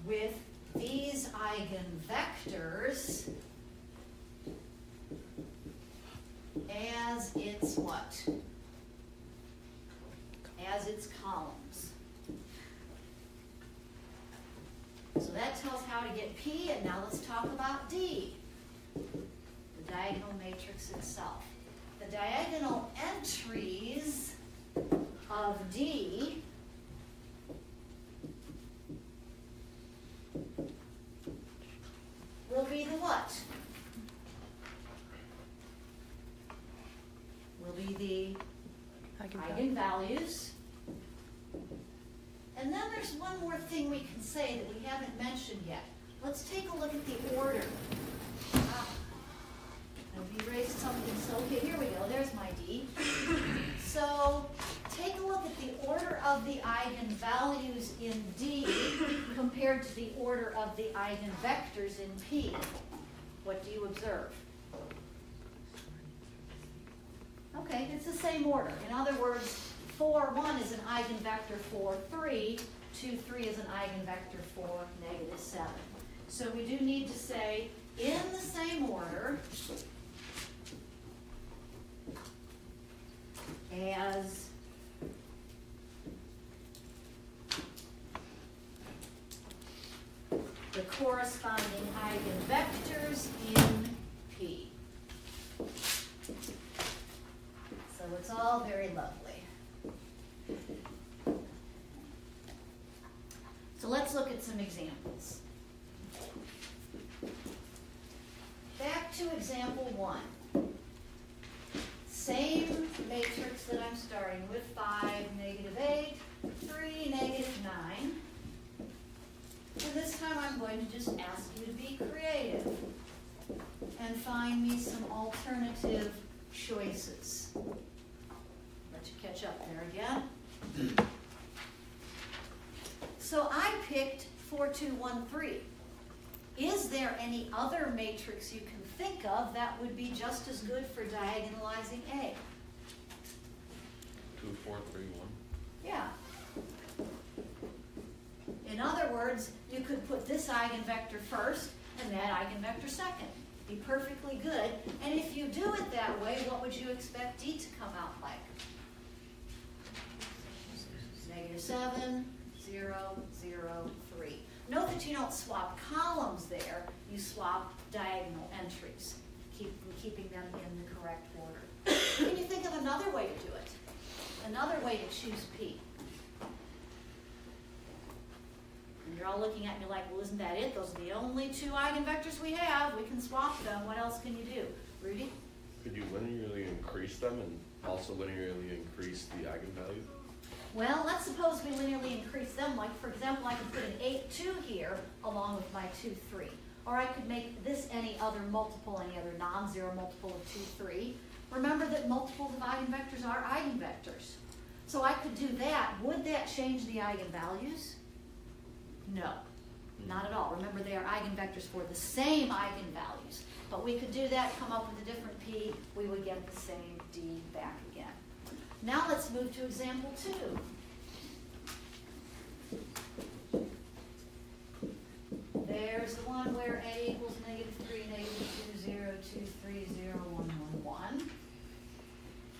with these eigenvectors as its what? As its columns. So that tells how to get P, and now let's talk about D, the diagonal matrix itself. The diagonal entries of D will be the what? Will be the eigenvalues. And then there's one more thing we can say that we haven't mentioned yet. Let's take a look at the order. I've erased something, so okay, here we go, there's my D. So take a look at the order of the eigenvalues in D compared to the order of the eigenvectors in P. What do you observe? Okay, it's the same order. In other words, 4, 1 is an eigenvector for 3, 2, 3 is an eigenvector for -7. So we do need to say, in the same order as the corresponding eigenvectors in P. So it's all very lovely. So let's look at some examples. Back to example 1. Same matrix that I'm starting with, 5, -8, 3, -9. And this time I'm going to just ask you to be creative and find me some alternative choices. Let you catch up there again. So I picked 4, 2, 1, 3. Is there any other matrix you can think of that would be just as good for diagonalizing A? 2, 4, 3, 1. Yeah. In other words, you could put this eigenvector first and that eigenvector second. Be perfectly good. And if you do it that way, what would you expect D to come out like? -7, 0, 0, 3. Note that you don't swap columns there. You swap diagonal entries, keeping them in the correct order. Can you think of another way to do it? Another way to choose P? And you're all looking at me like, well, isn't that it? Those are the only 2 eigenvectors we have. We can swap them. What else can you do? Rudy? Could you linearly increase them and also linearly increase the eigenvalue? Well, let's suppose we linearly increase them. Like, for example, I could put an 8, 2 here along with my 2, 3. Or I could make this any other multiple, any other non-zero multiple of 2, 3. Remember that multiples of eigenvectors are eigenvectors. So I could do that. Would that change the eigenvalues? No, not at all. Remember, they are eigenvectors for the same eigenvalues. But we could do that, come up with a different P. We would get the same D back again. Now let's move to example 2. There's the one where A equals -3, -2, 0, 2, 3, 0, 1, 1, 1.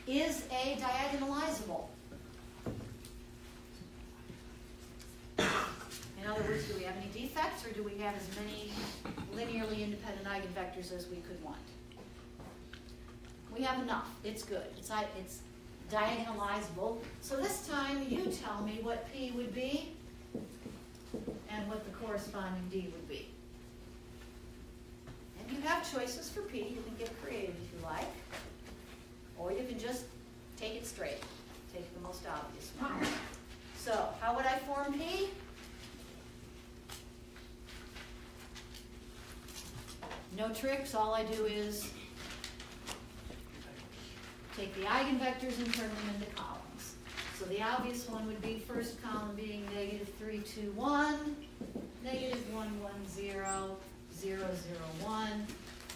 Is A diagonalizable? In other words, do we have any defects, or do we have as many linearly independent eigenvectors as we could want? We have enough. It's good. It's diagonalizable. So this time, you tell me what P would be and what the corresponding D would be. And you have choices for P. You can get creative if you like. Or you can just take it straight. Take the most obvious one. So, how would I form P? No tricks. All I do is take the eigenvectors and turn them into columns. So the obvious one would be first column being -3, 2, 1, -1, 1, 0, 0, 0, 1.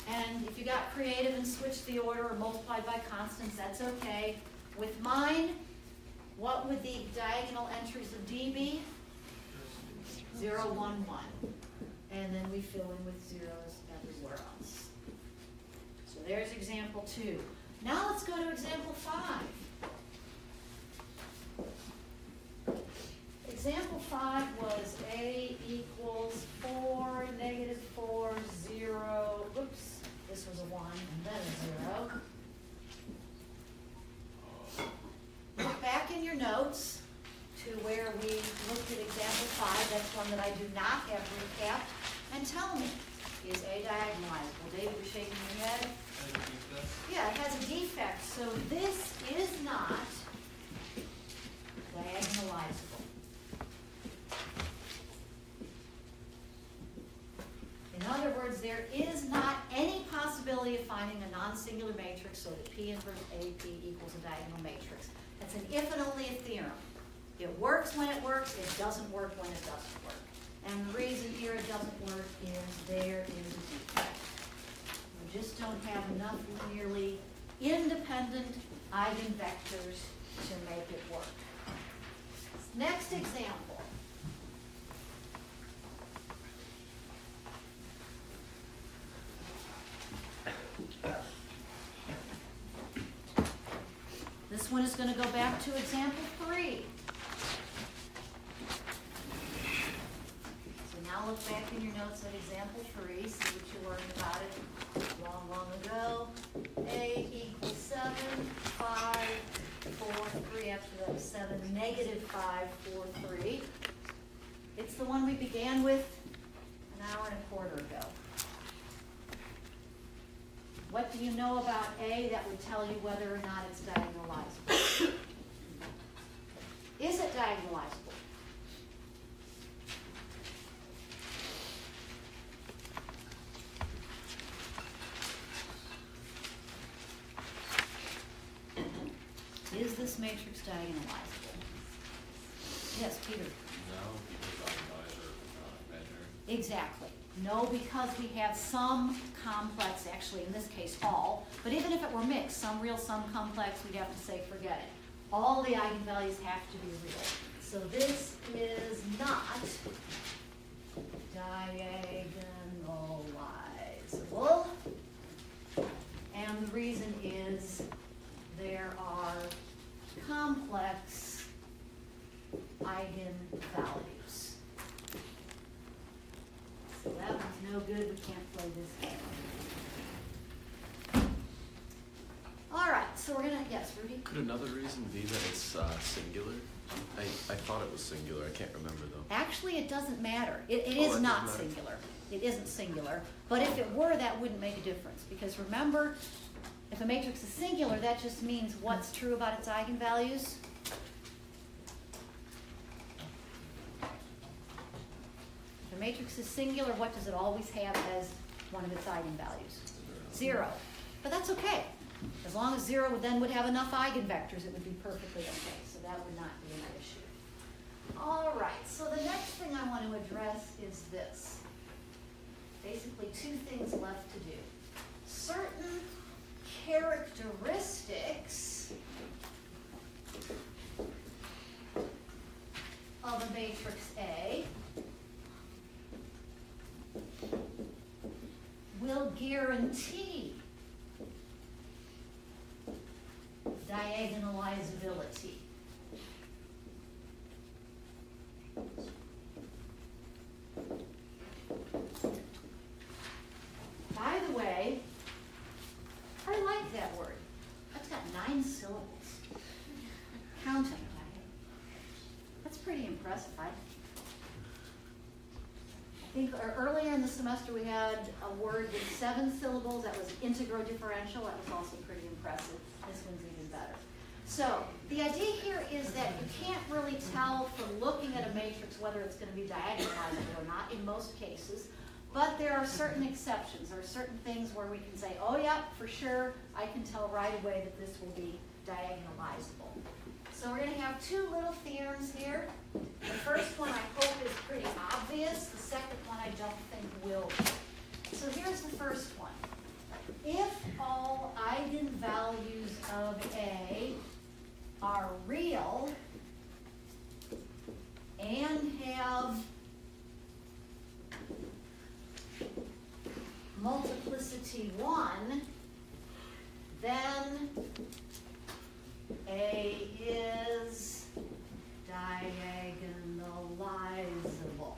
And if you got creative and switched the order or multiplied by constants, that's okay. With mine, what would the diagonal entries of D be? 0, 1, 1. And then we fill in with zeros everywhere else. So there's example 2. Now let's go to example 5. Example 5 was A equals 4, -4, 0. Oops, this was a 1 and then a 0. Look back in your notes to where we looked at example 5. That's one that I do not have recapped. And tell me, is A diagonalizable? David, you're shaking your head. Yeah, it has a defect, so this is not diagonalizable. In other words, there is not any possibility of finding a non-singular matrix so that P inverse AP equals a diagonal matrix. That's an if and only a theorem. It works when it works, it doesn't work when it doesn't work. And the reason here it doesn't work is there is a defect. We just don't have enough linearly independent eigenvectors to make it work. Next example. This one is going to go back to example 3. So now look back in your notes at example 3, see what you learned about it long ago. A equals 7, 5, 4, 3, after that was 7, negative 5, 4, 3. It's the one we began with an hour and a quarter ago. What do you know about A that would tell you whether or not it's diagonalizable? Is it diagonalizable? Is this matrix diagonalizable? Yes, Peter. No, because eigenvalues are imaginary. Exactly. No, because we have some complex, actually in this case all, but even if it were mixed, some real, some complex, we'd have to say forget it. All the eigenvalues have to be real. So this is not diagonalizable. And the reason is there are complex eigenvalues. So that one's no good, we can't play this game. All right, so we're gonna, yes, Rudy? Could another reason be that it's singular? I thought it was singular, I can't remember though. Actually, it doesn't matter. It Oh, it is doesn't not matter. singular. It isn't singular, but if it were, that wouldn't make a difference. Because remember, if a matrix is singular, that just means what's true about its eigenvalues. If a matrix is singular, what does it always have as one of its eigenvalues? 0. But that's okay. As long as 0 then would have enough eigenvectors, it would be perfectly okay. So that would not be an issue. All right, so the next thing I want to address is this. Basically, two things left to do. Certain characteristics of a matrix A will guarantee diagonalizability. By the way, I like that word. That's got 9 syllables. Counting. That's pretty impressive. I think earlier in the semester we had a word with 7 syllables that was integrodifferential. That was also pretty impressive. This one's even better. So the idea here is that you can't really tell from looking at a matrix whether it's going to be diagonalizable or not in most cases. But there are certain exceptions. There are certain things where we can say, oh yeah, for sure, I can tell right away that this will be diagonalizable. So we're going to have 2 little theorems here. The first one I hope is pretty obvious. The second one I don't think will be. So here's the first one. If all eigenvalues of A are real and have multiplicity 1, then A is diagonalizable.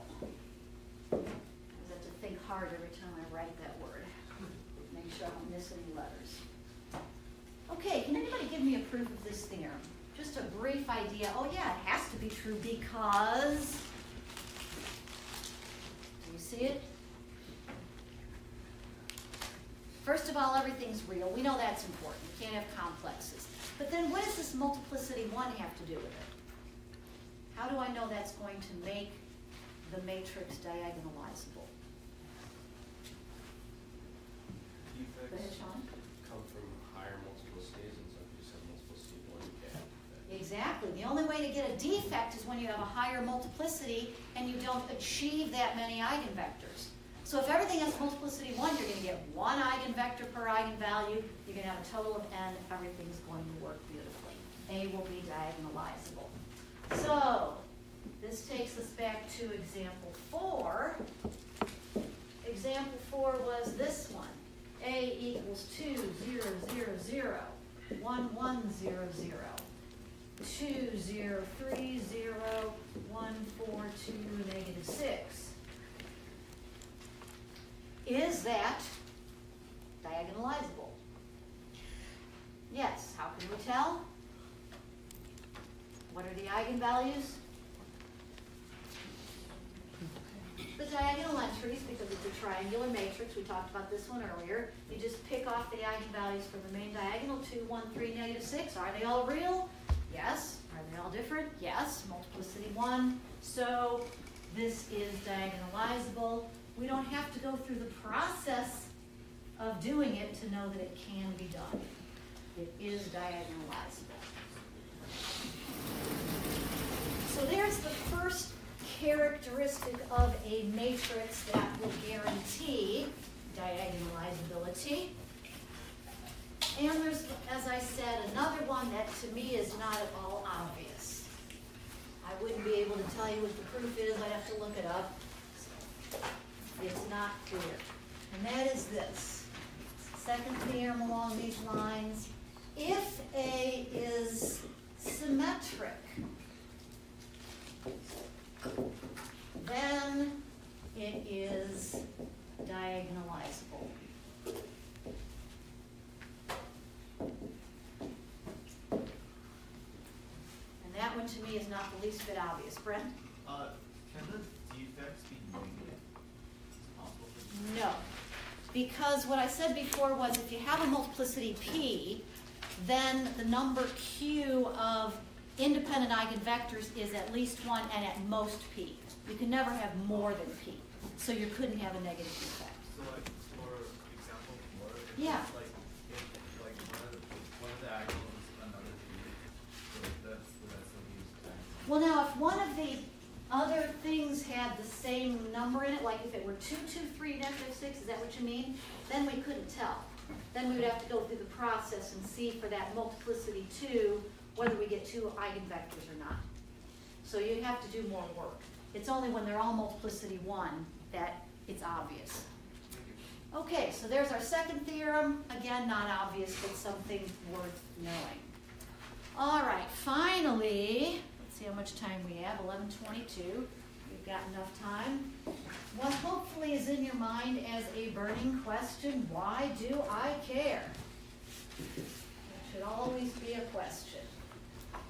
I have to think hard every time I write that word. Make sure I don't miss any letters. Okay, can anybody give me a proof of this theorem? Just a brief idea. Oh yeah, it has to be true because, do you see it? First of all, everything's real. We know that's important. You can't have complexes. But then what does this multiplicity 1 have to do with it? How do I know that's going to make the matrix diagonalizable? Go ahead, Sean. Come from higher multiplicities, and so if you just have multiplicity 1, you get that. Exactly. The only way to get a defect is when you have a higher multiplicity and you don't achieve that many eigenvectors. So if everything has multiplicity 1, you're going to get 1 eigenvector per eigenvalue. You're going to have a total of n. Everything's going to work beautifully. A will be diagonalizable. So this takes us back to example 4. Example 4 was this one. A equals 2, 0, 0, 0, 1, 1, 0, 0, 2, 0, 3, 0, 1, 4, 2, negative 6. is that diagonalizable? Yes, how can we tell? What are the eigenvalues? The diagonal entries, because it's a triangular matrix, we talked about this one earlier. You just pick off the eigenvalues from the main diagonal, 2, 1, 3, -6. Are they all real? Yes. Are they all different? Yes. Multiplicity 1. So this is diagonalizable. We don't have to go through the process of doing it to know that it can be done. It is diagonalizable. So there's the first characteristic of a matrix that will guarantee diagonalizability. And there's, as I said, another one that to me is not at all obvious. I wouldn't be able to tell you what the proof is. I'd have to look it up. It's not clear. And that is this. Second theorem along these lines. If A is symmetric, then it is diagonalizable. And that one to me is not the least bit obvious. Brent? Can the defects be negative? Is it possible for No. Because what I said before was if you have a multiplicity P, then the number Q of independent eigenvectors is at least 1 and at most P. You can never have more than P. So you couldn't have a negative defect. So like for example 4, if Yeah. it's if like one of the axles is another P, so that's still used. Well, now, if one of the other things had the same number in it, like if it were 2, 2, 3, -6, is that what you mean? Then we couldn't tell. Then we would have to go through the process and see for that multiplicity 2 whether we get 2 eigenvectors or not. So you'd have to do more work. It's only when they're all multiplicity 1 that it's obvious. Okay, so there's our second theorem. Again, not obvious, but something worth knowing. All right, finally, let's see how much time we have, 11:22. We've got enough time. What hopefully is in your mind as a burning question, why do I care? That should always be a question.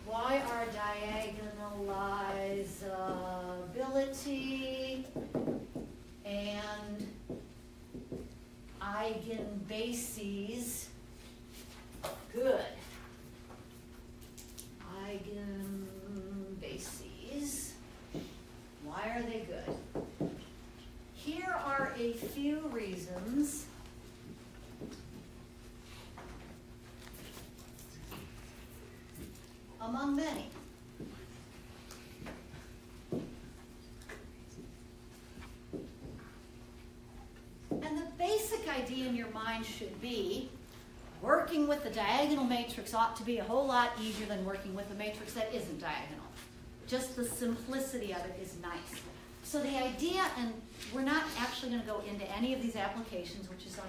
Why are diagonalizability and eigenbases good? Eigenbases, why are they good? Here are a few reasons. Among many. And the basic idea in your mind should be working with the diagonal matrix ought to be a whole lot easier than working with a matrix that isn't diagonal. Just the simplicity of it is nice. So the idea, and we're not actually going to go into any of these applications, which is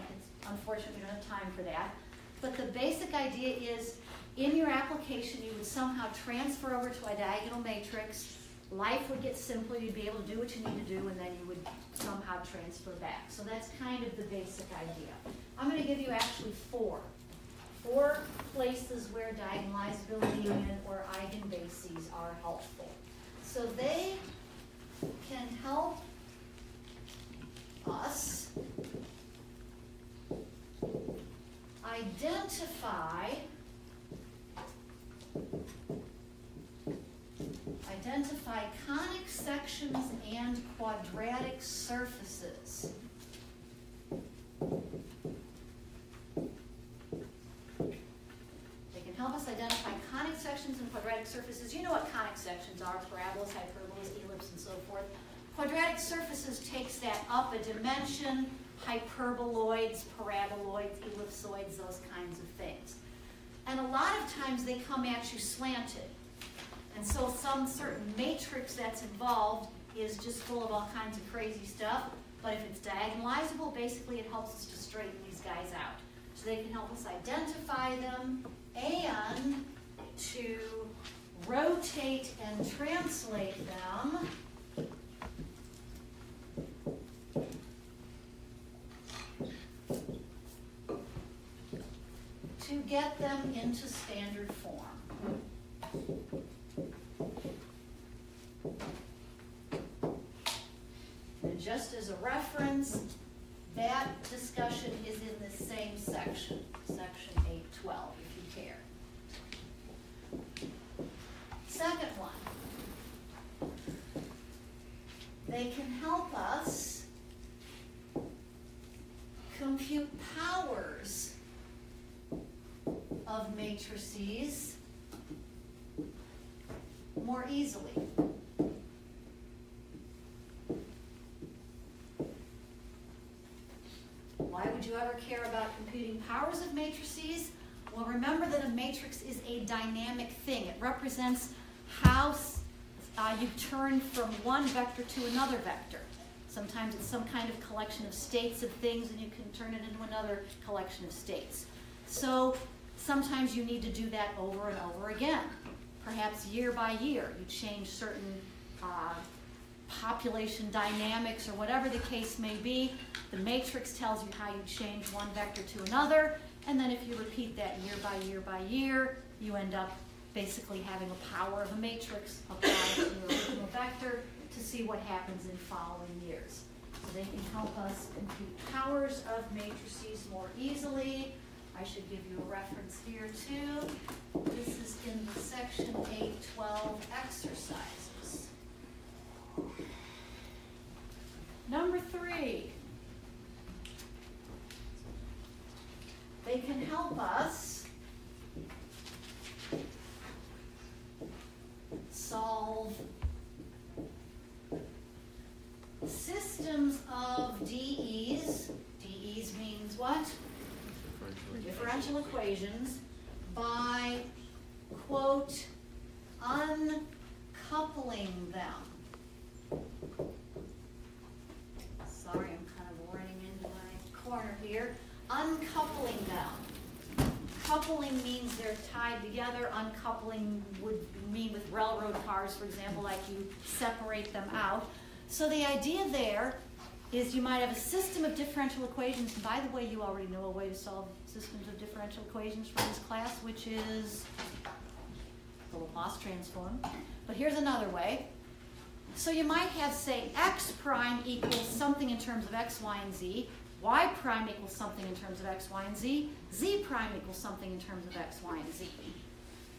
unfortunate we don't have time for that, but the basic idea is in your application you would somehow transfer over to a diagonal matrix, life would get simpler, you'd be able to do what you need to do, and then you would somehow transfer back. So that's kind of the basic idea. I'm going to give you actually four places where diagonalizability or eigenbases are helpful. So they can help us identify conic sections and quadratic surfaces. They can help us identify conic sections and quadratic surfaces. You know what conic sections are: parabolas, hyperbolas, ellipses, and so forth. Quadratic surfaces takes that up a dimension: hyperboloids, paraboloids, ellipsoids, those kinds of things. And a lot of times they come at you slanted. And so some certain matrix that's involved is just full of all kinds of crazy stuff. But if it's diagonalizable, basically it helps us to straighten these guys out. So they can help us identify them and to rotate and translate them get them into standard form. And just as a reference, that discussion is in the same section, section 812, if you care. Second one, they can help us compute powers of matrices more easily. Why would you ever care about computing powers of matrices? Well, remember that a matrix is a dynamic thing. It represents how you turn from one vector to another vector. Sometimes it's some kind of collection of states of things, and you can turn it into another collection of states. So sometimes you need to do that over and over again. Perhaps year by year, you change certain population dynamics or whatever the case may be. The matrix tells you how you change one vector to another, and then if you repeat that year by year by year, you end up basically having a power of a matrix applied to your original vector to see what happens in following years. So they can help us compute powers of matrices more easily. I should give you a reference here too. This is in the section 812 exercises. Number 3, they can help us solve systems of DEs. DEs means what? Differential equations by, quote, uncoupling them. Sorry, I'm kind of running into my corner here. Uncoupling them. Coupling means they're tied together. Uncoupling would mean with railroad cars, for example, like you separate them out. So the idea there is you might have a system of differential equations. And by the way, you already know a way to solve systems of differential equations from this class, which is the Laplace transform. But here's another way. So you might have, say, x prime equals something in terms of x, y, and z. Y prime equals something in terms of x, y, and z. Z prime equals something in terms of x, y, and z.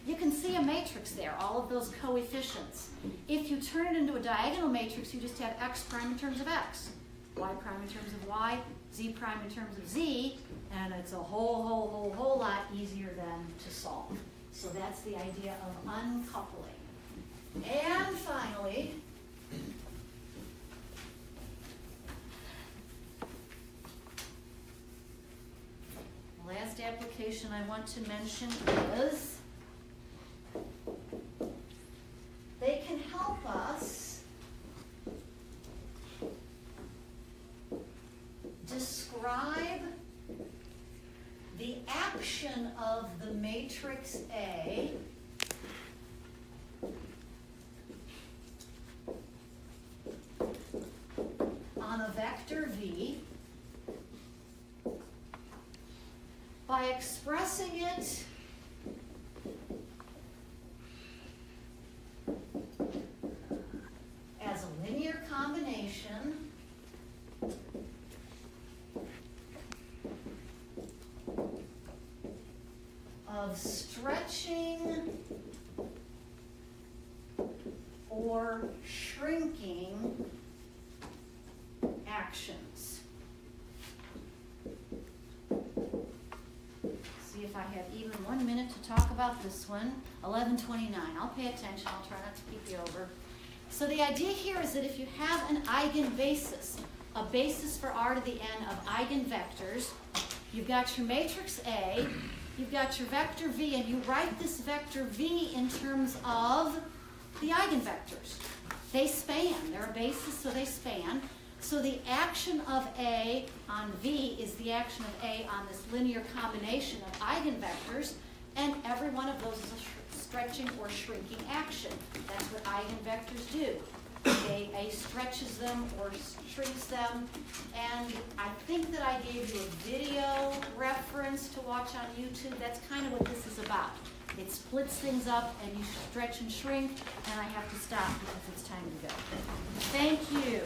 You can see a matrix there, all of those coefficients. If you turn it into a diagonal matrix, you just have x prime in terms of x, y prime in terms of y, z prime in terms of z, and it's a whole lot easier then to solve. So that's the idea of uncoupling. And finally, the last application I want to mention is they can help us describe the action of the matrix A on a vector V by expressing it as a linear combination of stretching or shrinking actions. See if I have even 1 minute to talk about this one. 11:29. I'll pay attention. I'll try not to keep you over. So the idea here is that if you have an eigenbasis, a basis for r to the n of eigenvectors, you've got your matrix A, you've got your vector V, and you write this vector V in terms of the eigenvectors. They span. They're a basis, so they span. So the action of A on V is the action of A on this linear combination of eigenvectors, and every one of those is a stretching or shrinking action. That's what eigenvectors do. A stretches them or shrinks them, and I think that I gave you a video reference to watch on YouTube. That's kind of what this is about. It splits things up and you stretch and shrink, and I have to stop because it's time to go. Thank you.